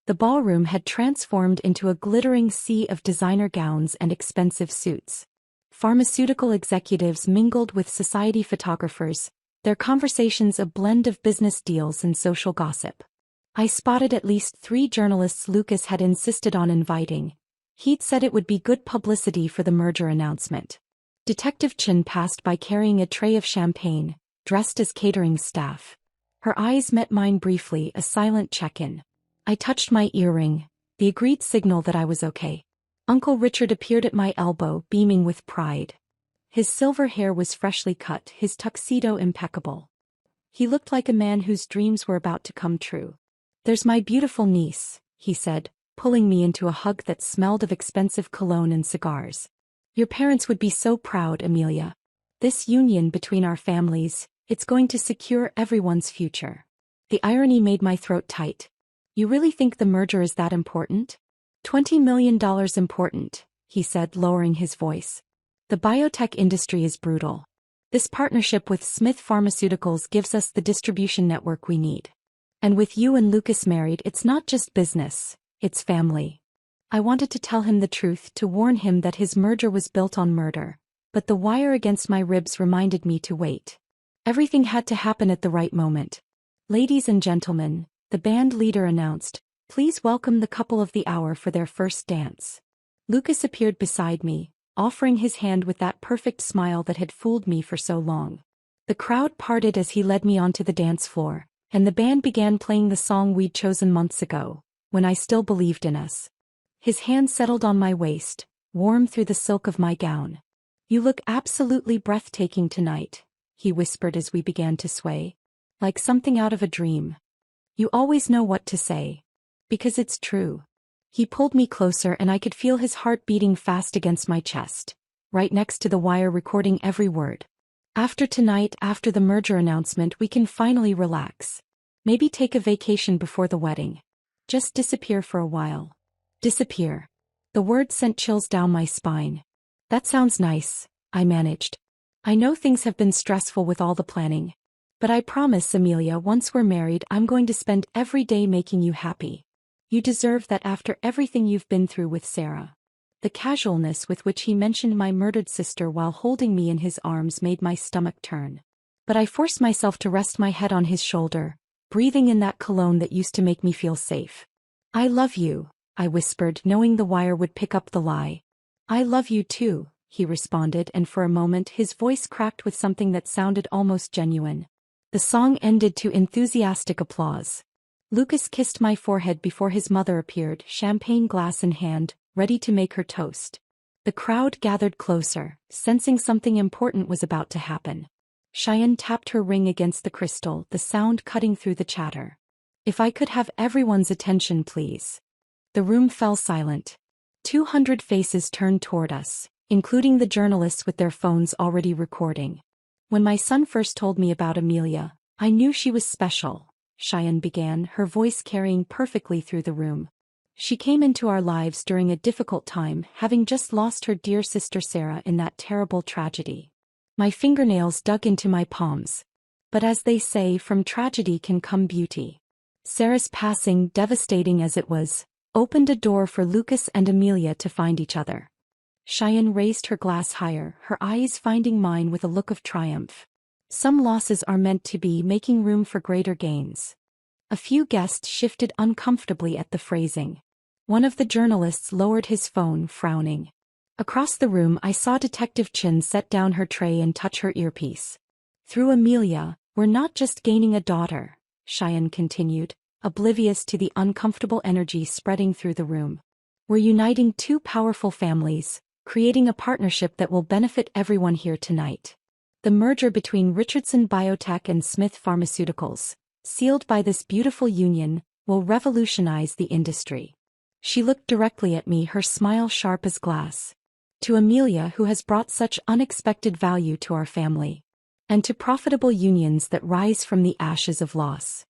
S1: The ballroom had transformed into a glittering sea of designer gowns and expensive suits. Pharmaceutical executives mingled with society photographers, their conversations a blend of business deals and social gossip. I spotted at least 3 journalists Lucas had insisted on inviting. He'd said it would be good publicity for the merger announcement. Detective Chin passed by carrying a tray of champagne, dressed as catering staff. Her eyes met mine briefly, a silent check-in. I touched my earring, the agreed signal that I was okay. Uncle Richard appeared at my elbow, beaming with pride. His silver hair was freshly cut, his tuxedo impeccable. He looked like a man whose dreams were about to come true. There's my beautiful niece, he said, pulling me into a hug that smelled of expensive cologne and cigars. Your parents would be so proud, Amelia. This union between our families, it's going to secure everyone's future. The irony made my throat tight. You really think the merger is that important? $20 million important, he said, lowering his voice. The biotech industry is brutal. This partnership with Smith Pharmaceuticals gives us the distribution network we need. And with you and Lucas married, it's not just business, it's family. I wanted to tell him the truth, to warn him that his merger was built on murder, but the wire against my ribs reminded me to wait. Everything had to happen at the right moment. Ladies and gentlemen, the band leader announced, please welcome the couple of the hour for their first dance. Lucas appeared beside me, offering his hand with that perfect smile that had fooled me for so long. The crowd parted as he led me onto the dance floor, and the band began playing the song we'd chosen months ago, when I still believed in us. His hand settled on my waist, warm through the silk of my gown. You look absolutely breathtaking tonight, he whispered as we began to sway. Like something out of a dream. You always know what to say. Because it's true. He pulled me closer and I could feel his heart beating fast against my chest, right next to the wire recording every word. After tonight, after the merger announcement, we can finally relax. Maybe take a vacation before the wedding. Just disappear for a while. Disappear. The word sent chills down my spine. That sounds nice, I managed. I know things have been stressful with all the planning. But I promise, Amelia, once we're married, I'm going to spend every day making you happy. You deserve that after everything you've been through with Sarah. The casualness with which he mentioned my murdered sister while holding me in his arms made my stomach turn. But I forced myself to rest my head on his shoulder, breathing in that cologne that used to make me feel safe. I love you, I whispered, knowing the wire would pick up the lie. I love you too, he responded, and for a moment his voice cracked with something that sounded almost genuine. The song ended to enthusiastic applause. Lucas kissed my forehead before his mother appeared, champagne glass in hand, ready to make her toast. The crowd gathered closer, sensing something important was about to happen. Cheyenne tapped her ring against the crystal, the sound cutting through the chatter. If I could have everyone's attention, please. The room fell silent. 200 faces turned toward us, including the journalists with their phones already recording. When my son first told me about Amelia, I knew she was special, Cheyenne began, her voice carrying perfectly through the room. She came into our lives during a difficult time, having just lost her dear sister Sarah in that terrible tragedy. My fingernails dug into my palms. But as they say, from tragedy can come beauty. Sarah's passing, devastating as it was, opened a door for Lucas and Amelia to find each other. Cheyenne raised her glass higher, her eyes finding mine with a look of triumph. Some losses are meant to be, making room for greater gains. A few guests shifted uncomfortably at the phrasing. One of the journalists lowered his phone, frowning. Across the room I saw Detective Chin set down her tray and touch her earpiece. Through Amelia, we're not just gaining a daughter, Cheyenne continued, oblivious to the uncomfortable energy spreading through the room. We're uniting two powerful families, creating a partnership that will benefit everyone here tonight. The merger between Richardson Biotech and Smith Pharmaceuticals, sealed by this beautiful union, will revolutionize the industry. She looked directly at me, her smile sharp as glass. To Amelia, who has brought such unexpected value to our family. And to profitable unions that rise from the ashes of loss.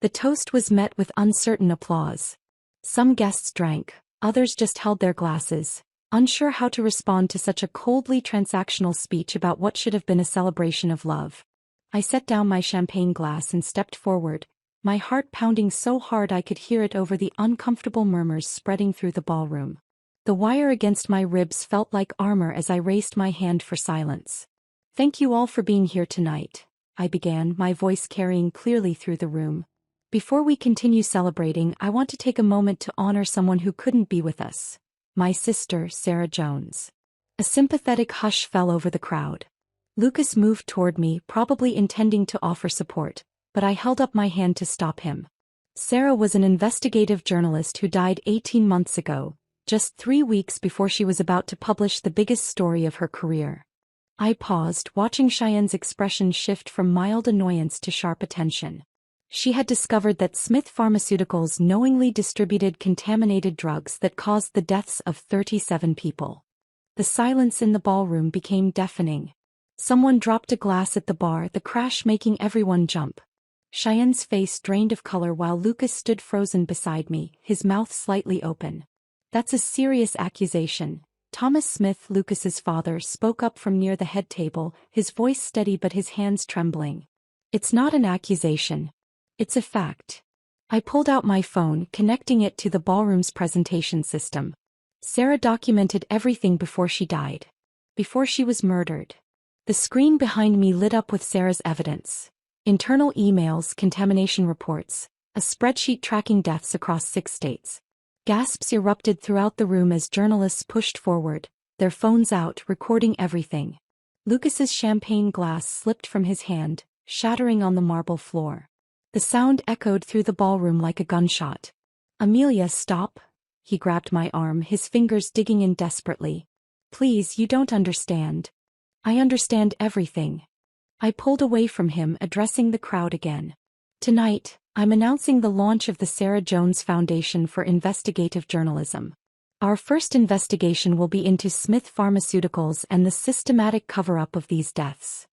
S1: The toast was met with uncertain applause. Some guests drank, others just held their glasses, unsure how to respond to such a coldly transactional speech about what should have been a celebration of love. I set down my champagne glass and stepped forward, my heart pounding so hard I could hear it over the uncomfortable murmurs spreading through the ballroom. The wire against my ribs felt like armor as I raised my hand for silence. Thank you all for being here tonight, I began, my voice carrying clearly through the room. Before we continue celebrating, I want to take a moment to honor someone who couldn't be with us. My sister, Sarah Jones. A sympathetic hush fell over the crowd. Lucas moved toward me, probably intending to offer support, but I held up my hand to stop him. Sarah was an investigative journalist who died 18 months ago, just 3 weeks before she was about to publish the biggest story of her career. I paused, watching Cheyenne's expression shift from mild annoyance to sharp attention. She had discovered that Smith Pharmaceuticals knowingly distributed contaminated drugs that caused the deaths of 37 people. The silence in the ballroom became deafening. Someone dropped a glass at the bar, the crash making everyone jump. Cheyenne's face drained of color while Lucas stood frozen beside me, his mouth slightly open. That's a serious accusation. Thomas Smith, Lucas's father, spoke up from near the head table, his voice steady but his hands trembling. It's not an accusation. It's a fact. I pulled out my phone, connecting it to the ballroom's presentation system. Sarah documented everything before she died. Before she was murdered. The screen behind me lit up with Sarah's evidence. Internal emails, contamination reports, a spreadsheet tracking deaths across 6 states. Gasps erupted throughout the room as journalists pushed forward, their phones out, recording everything. Lucas's champagne glass slipped from his hand, shattering on the marble floor. The sound echoed through the ballroom like a gunshot. Amelia, stop. He grabbed my arm, his fingers digging in desperately. Please, you don't understand. I understand everything. I pulled away from him, addressing the crowd again. Tonight, I'm announcing the launch of the Sarah Jones Foundation for Investigative Journalism. Our first investigation will be into Smith Pharmaceuticals and the systematic cover-up of these deaths.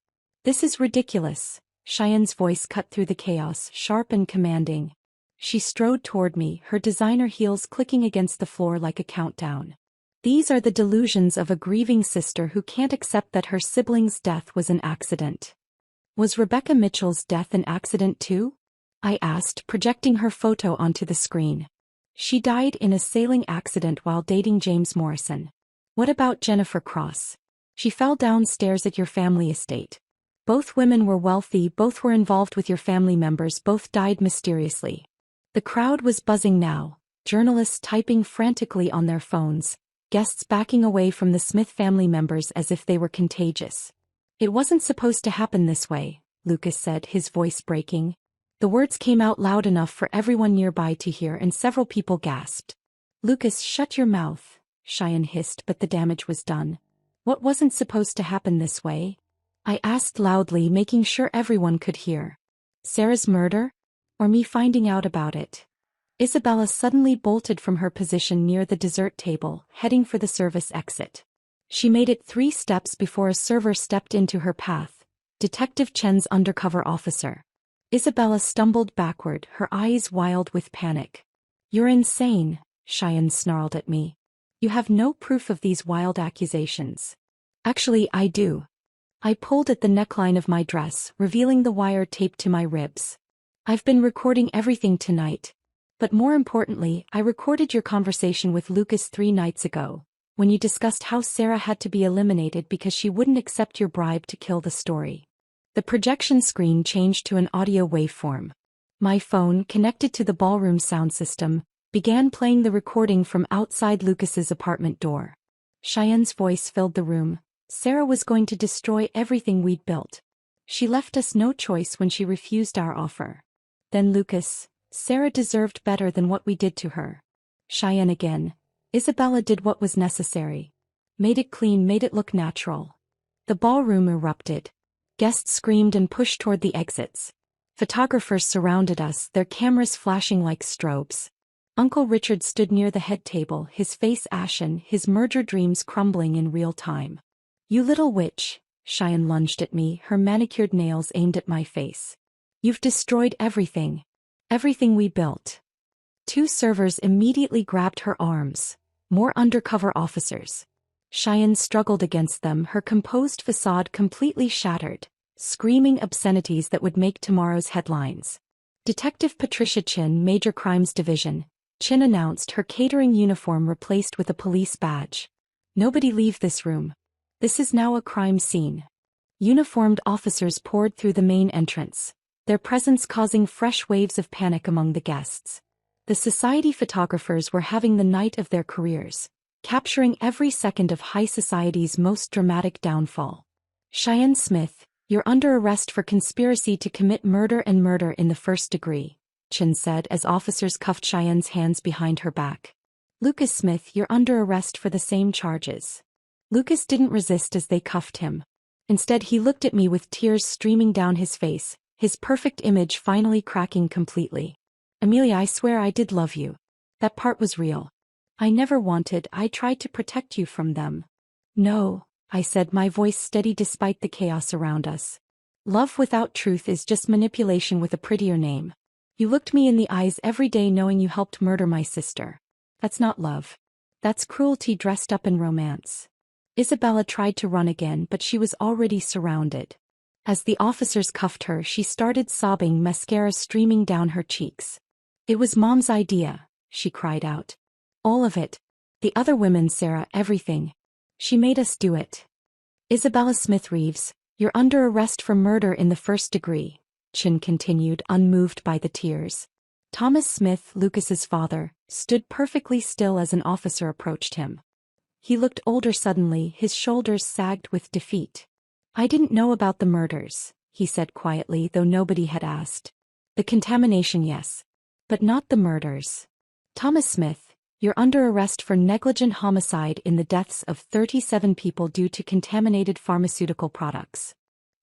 S1: This is ridiculous. Cheyenne's voice cut through the chaos, sharp and commanding. She strode toward me, her designer heels clicking against the floor like a countdown. These are the delusions of a grieving sister who can't accept that her sibling's death was an accident. Was Rebecca Mitchell's death an accident too? I asked, projecting her photo onto the screen. She died in a sailing accident while dating James Morrison. What about Jennifer Cross? She fell downstairs at your family estate. Both women were wealthy, both were involved with your family members, both died mysteriously. The crowd was buzzing now, journalists typing frantically on their phones, guests backing away from the Smith family members as if they were contagious. It wasn't supposed to happen this way, Lucas said, his voice breaking. The words came out loud enough for everyone nearby to hear and several people gasped. Lucas, shut your mouth, Cheyenne hissed, but the damage was done. What wasn't supposed to happen this way? I asked loudly, making sure everyone could hear. Sarah's murder? Or me finding out about it? Isabella suddenly bolted from her position near the dessert table, heading for the service exit. She made it 3 steps before a server stepped into her path, Detective Chen's undercover officer. Isabella stumbled backward, her eyes wild with panic. You're insane, Cheyenne snarled at me. You have no proof of these wild accusations. Actually, I do. I pulled at the neckline of my dress, revealing the wire taped to my ribs. I've been recording everything tonight. But more importantly, I recorded your conversation with Lucas 3 nights ago, when you discussed how Sarah had to be eliminated because she wouldn't accept your bribe to kill the story. The projection screen changed to an audio waveform. My phone, connected to the ballroom sound system, began playing the recording from outside Lucas's apartment door. Cheyenne's voice filled the room. Sarah was going to destroy everything we'd built. She left us no choice when she refused our offer. Then Lucas, Sarah deserved better than what we did to her. Cheyenne again. Isabella did what was necessary. Made it clean, made it look natural. The ballroom erupted. Guests screamed and pushed toward the exits. Photographers surrounded us, their cameras flashing like strobes. Uncle Richard stood near the head table, his face ashen, his murder dreams crumbling in real time. You little witch, Cheyenne lunged at me, her manicured nails aimed at my face. You've destroyed everything. Everything we built. 2 servers immediately grabbed her arms. More undercover officers. Cheyenne struggled against them, her composed facade completely shattered, screaming obscenities that would make tomorrow's headlines. Detective Patricia Chin, Major Crimes Division. Chin announced, her catering uniform replaced with a police badge. Nobody leave this room. This is now a crime scene. Uniformed officers poured through the main entrance, their presence causing fresh waves of panic among the guests. The society photographers were having the night of their careers, capturing every second of high society's most dramatic downfall. Cheyenne Smith, you're under arrest for conspiracy to commit murder and murder in the first degree, Chin said as officers cuffed Cheyenne's hands behind her back. Lucas Smith, you're under arrest for the same charges. Lucas didn't resist as they cuffed him. Instead, he looked at me with tears streaming down his face, his perfect image finally cracking completely. Amelia, I swear I did love you. That part was real. I tried to protect you from them. No, I said, my voice steady despite the chaos around us. Love without truth is just manipulation with a prettier name. You looked me in the eyes every day knowing you helped murder my sister. That's not love. That's cruelty dressed up in romance. Isabella tried to run again, but she was already surrounded. As the officers cuffed her, she started sobbing, mascara streaming down her cheeks. It was Mom's idea, she cried out. All of it. The other women, Sarah, everything. She made us do it. Isabella Smith Reeves, you're under arrest for murder in the first degree, Chin continued, unmoved by the tears. Thomas Smith, Lucas's father, stood perfectly still as an officer approached him. He looked older suddenly, his shoulders sagged with defeat. I didn't know about the murders, he said quietly, though nobody had asked. The contamination, yes. But not the murders. Thomas Smith, you're under arrest for negligent homicide in the deaths of 37 people due to contaminated pharmaceutical products.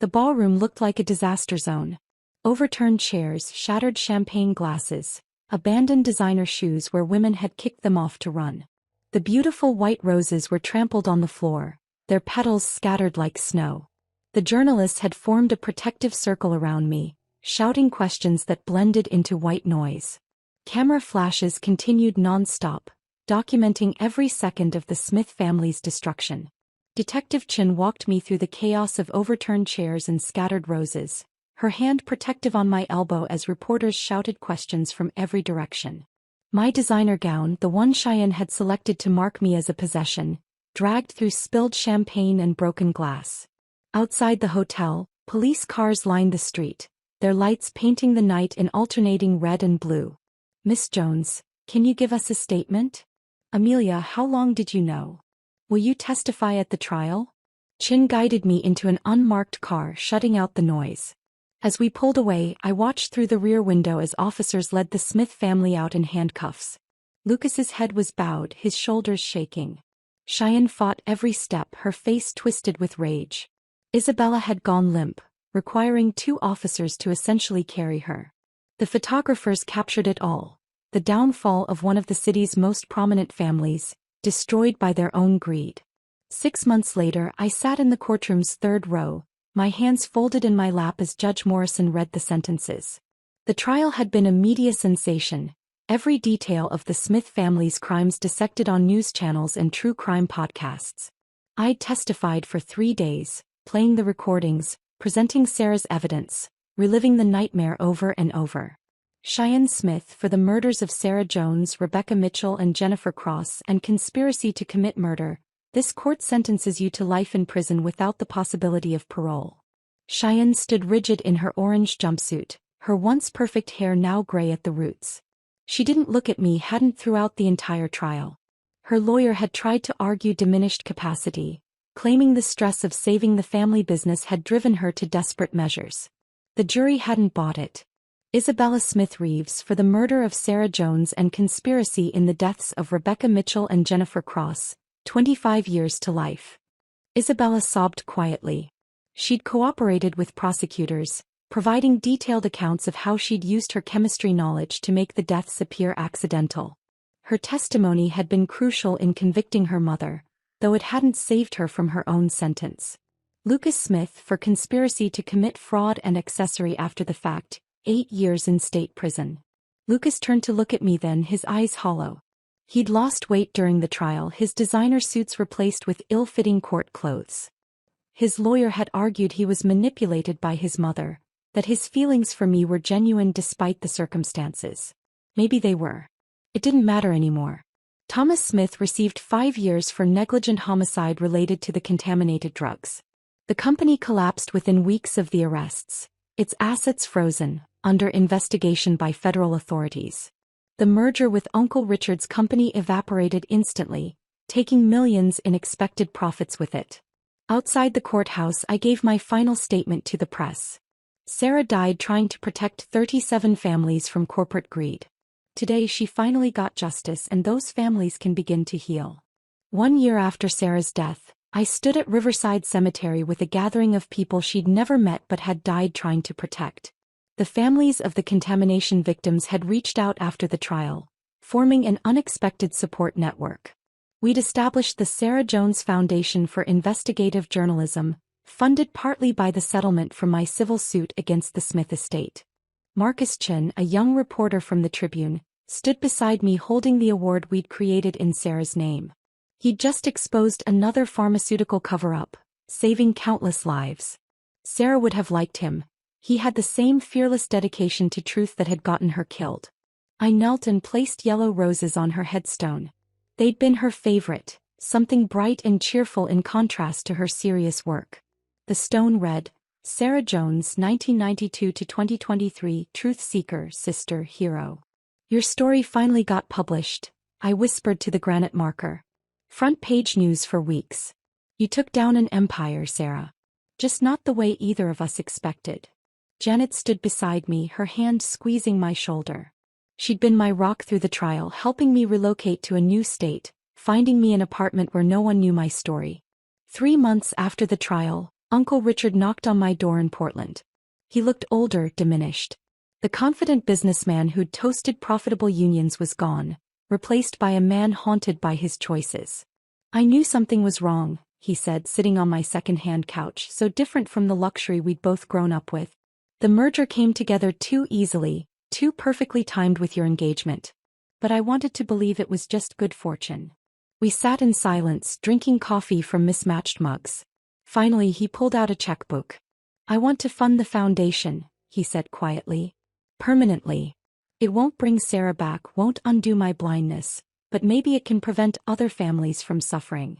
S1: The ballroom looked like a disaster zone. Overturned chairs, shattered champagne glasses, abandoned designer shoes where women had kicked them off to run. The beautiful white roses were trampled on the floor, their petals scattered like snow. The journalists had formed a protective circle around me, shouting questions that blended into white noise. Camera flashes continued non-stop, documenting every second of the Smith family's destruction. Detective Chin walked me through the chaos of overturned chairs and scattered roses, her hand protective on my elbow as reporters shouted questions from every direction. My designer gown, the one Cheyenne had selected to mark me as a possession, dragged through spilled champagne and broken glass. Outside the hotel, police cars lined the street, their lights painting the night in alternating red and blue. Miss Jones, can you give us a statement? Amelia, how long did you know? Will you testify at the trial? Chin guided me into an unmarked car, shutting out the noise. As we pulled away, I watched through the rear window as officers led the Smith family out in handcuffs. Lucas's head was bowed, his shoulders shaking. Cheyenne fought every step, her face twisted with rage. Isabella had gone limp, requiring 2 officers to essentially carry her. The photographers captured it all. The downfall of one of the city's most prominent families, destroyed by their own greed. 6 months later, I sat in the courtroom's 3rd row, my hands folded in my lap as Judge Morrison read the sentences. The trial had been a media sensation, every detail of the Smith family's crimes dissected on news channels and true crime podcasts. I'd testified for 3 days, playing the recordings, presenting Sarah's evidence, reliving the nightmare over and over. Cheyenne Smith for the murders of Sarah Jones, Rebecca Mitchell and Jennifer Cross and conspiracy to commit murder. This court sentences you to life in prison without the possibility of parole. Cheyenne stood rigid in her orange jumpsuit, her once perfect hair now gray at the roots. She didn't look at me, hadn't throughout the entire trial. Her lawyer had tried to argue diminished capacity, claiming the stress of saving the family business had driven her to desperate measures. The jury hadn't bought it. Isabella Smith Reeves for the murder of Sarah Jones and conspiracy in the deaths of Rebecca Mitchell and Jennifer Cross, 25 years to life. Isabella sobbed quietly. She'd cooperated with prosecutors, providing detailed accounts of how she'd used her chemistry knowledge to make the deaths appear accidental. Her testimony had been crucial in convicting her mother, though it hadn't saved her from her own sentence. Lucas Smith for conspiracy to commit fraud and accessory after the fact, 8 years in state prison. Lucas turned to look at me then, his eyes hollow. He'd lost weight during the trial, his designer suits replaced with ill-fitting court clothes. His lawyer had argued he was manipulated by his mother, that his feelings for me were genuine despite the circumstances. Maybe they were. It didn't matter anymore. Thomas Smith received 5 years for negligent homicide related to the contaminated drugs. The company collapsed within weeks of the arrests, its assets frozen, under investigation by federal authorities. The merger with Uncle Richard's company evaporated instantly, taking millions in expected profits with it. Outside the courthouse, I gave my final statement to the press. Sarah died trying to protect 37 families from corporate greed. Today she finally got justice and those families can begin to heal. 1 year after Sarah's death, I stood at Riverside Cemetery with a gathering of people she'd never met but had died trying to protect. The families of the contamination victims had reached out after the trial, forming an unexpected support network. We'd established the Sarah Jones Foundation for Investigative Journalism, funded partly by the settlement from my civil suit against the Smith estate. Marcus Chin, a young reporter from the Tribune, stood beside me holding the award we'd created in Sarah's name. He'd just exposed another pharmaceutical cover-up, saving countless lives. Sarah would have liked him. He had the same fearless dedication to truth that had gotten her killed. I knelt and placed yellow roses on her headstone. They'd been her favorite, something bright and cheerful in contrast to her serious work. The stone read, Sarah Jones, 1992 to 2023, Truth Seeker, Sister, Hero. Your story finally got published, I whispered to the granite marker. Front page news for weeks. You took down an empire, Sarah. Just not the way either of us expected. Janet stood beside me, her hand squeezing my shoulder. She'd been my rock through the trial, helping me relocate to a new state, finding me an apartment where no one knew my story. 3 months after the trial, Uncle Richard knocked on my door in Portland. He looked older, diminished. The confident businessman who'd toasted profitable unions was gone, replaced by a man haunted by his choices. I knew something was wrong, he said, sitting on my second-hand couch, so different from the luxury we'd both grown up with. The merger came together too easily, too perfectly timed with your engagement. But I wanted to believe it was just good fortune. We sat in silence, drinking coffee from mismatched mugs. Finally he pulled out a checkbook. I want to fund the foundation, he said quietly. Permanently. It won't bring Sarah back, won't undo my blindness, but maybe it can prevent other families from suffering.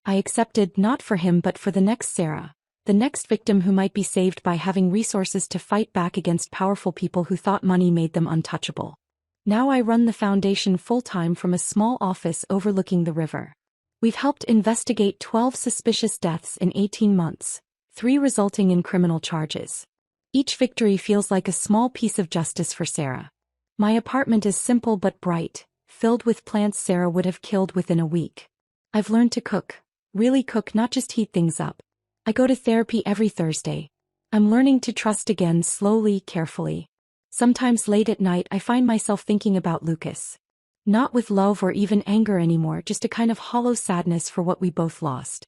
S1: I accepted, not for him but for the next Sarah, the next victim who might be saved by having resources to fight back against powerful people who thought money made them untouchable. Now I run the foundation full-time from a small office overlooking the river. We've helped investigate 12 suspicious deaths in 18 months, 3 resulting in criminal charges. Each victory feels like a small piece of justice for Sarah. My apartment is simple but bright, filled with plants Sarah would have killed within a week. I've learned to cook, really cook, not just heat things up. I go to therapy every Thursday. I'm learning to trust again, slowly, carefully. Sometimes late at night I find myself thinking about Lucas. Not with love or even anger anymore, just a kind of hollow sadness for what we both lost.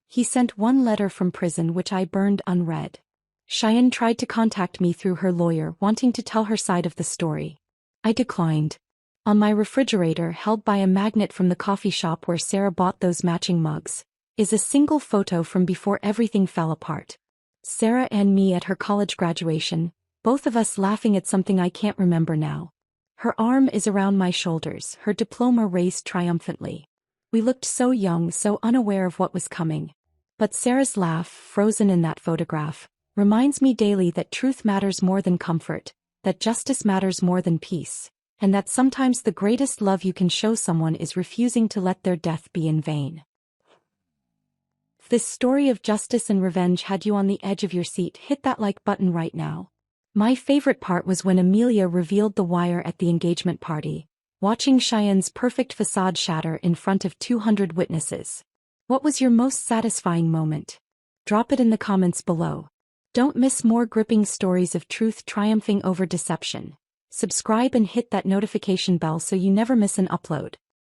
S1: He sent 1 letter from prison which I burned unread. Cheyenne tried to contact me through her lawyer, wanting to tell her side of the story. I declined. On my refrigerator, held by a magnet from the coffee shop where Sarah bought those matching mugs, is a single photo from before everything fell apart. Sarah and me at her college graduation, both of us laughing at something I can't remember now. Her arm is around my shoulders, her diploma raised triumphantly. We looked so young, so unaware of what was coming. But Sarah's laugh, frozen in that photograph, reminds me daily that truth matters more than comfort, that justice matters more than peace, and that sometimes the greatest love you can show someone is refusing to let their death be in vain. If this story of justice and revenge had you on the edge of your seat, hit that like button right now. My favorite part was when Amelia revealed the wire at the engagement party, watching Cheyenne's perfect facade shatter in front of 200 witnesses. What was your most satisfying moment? Drop it in the comments below. Don't miss more gripping stories of truth triumphing over deception. Subscribe and hit that notification bell so you never miss an upload.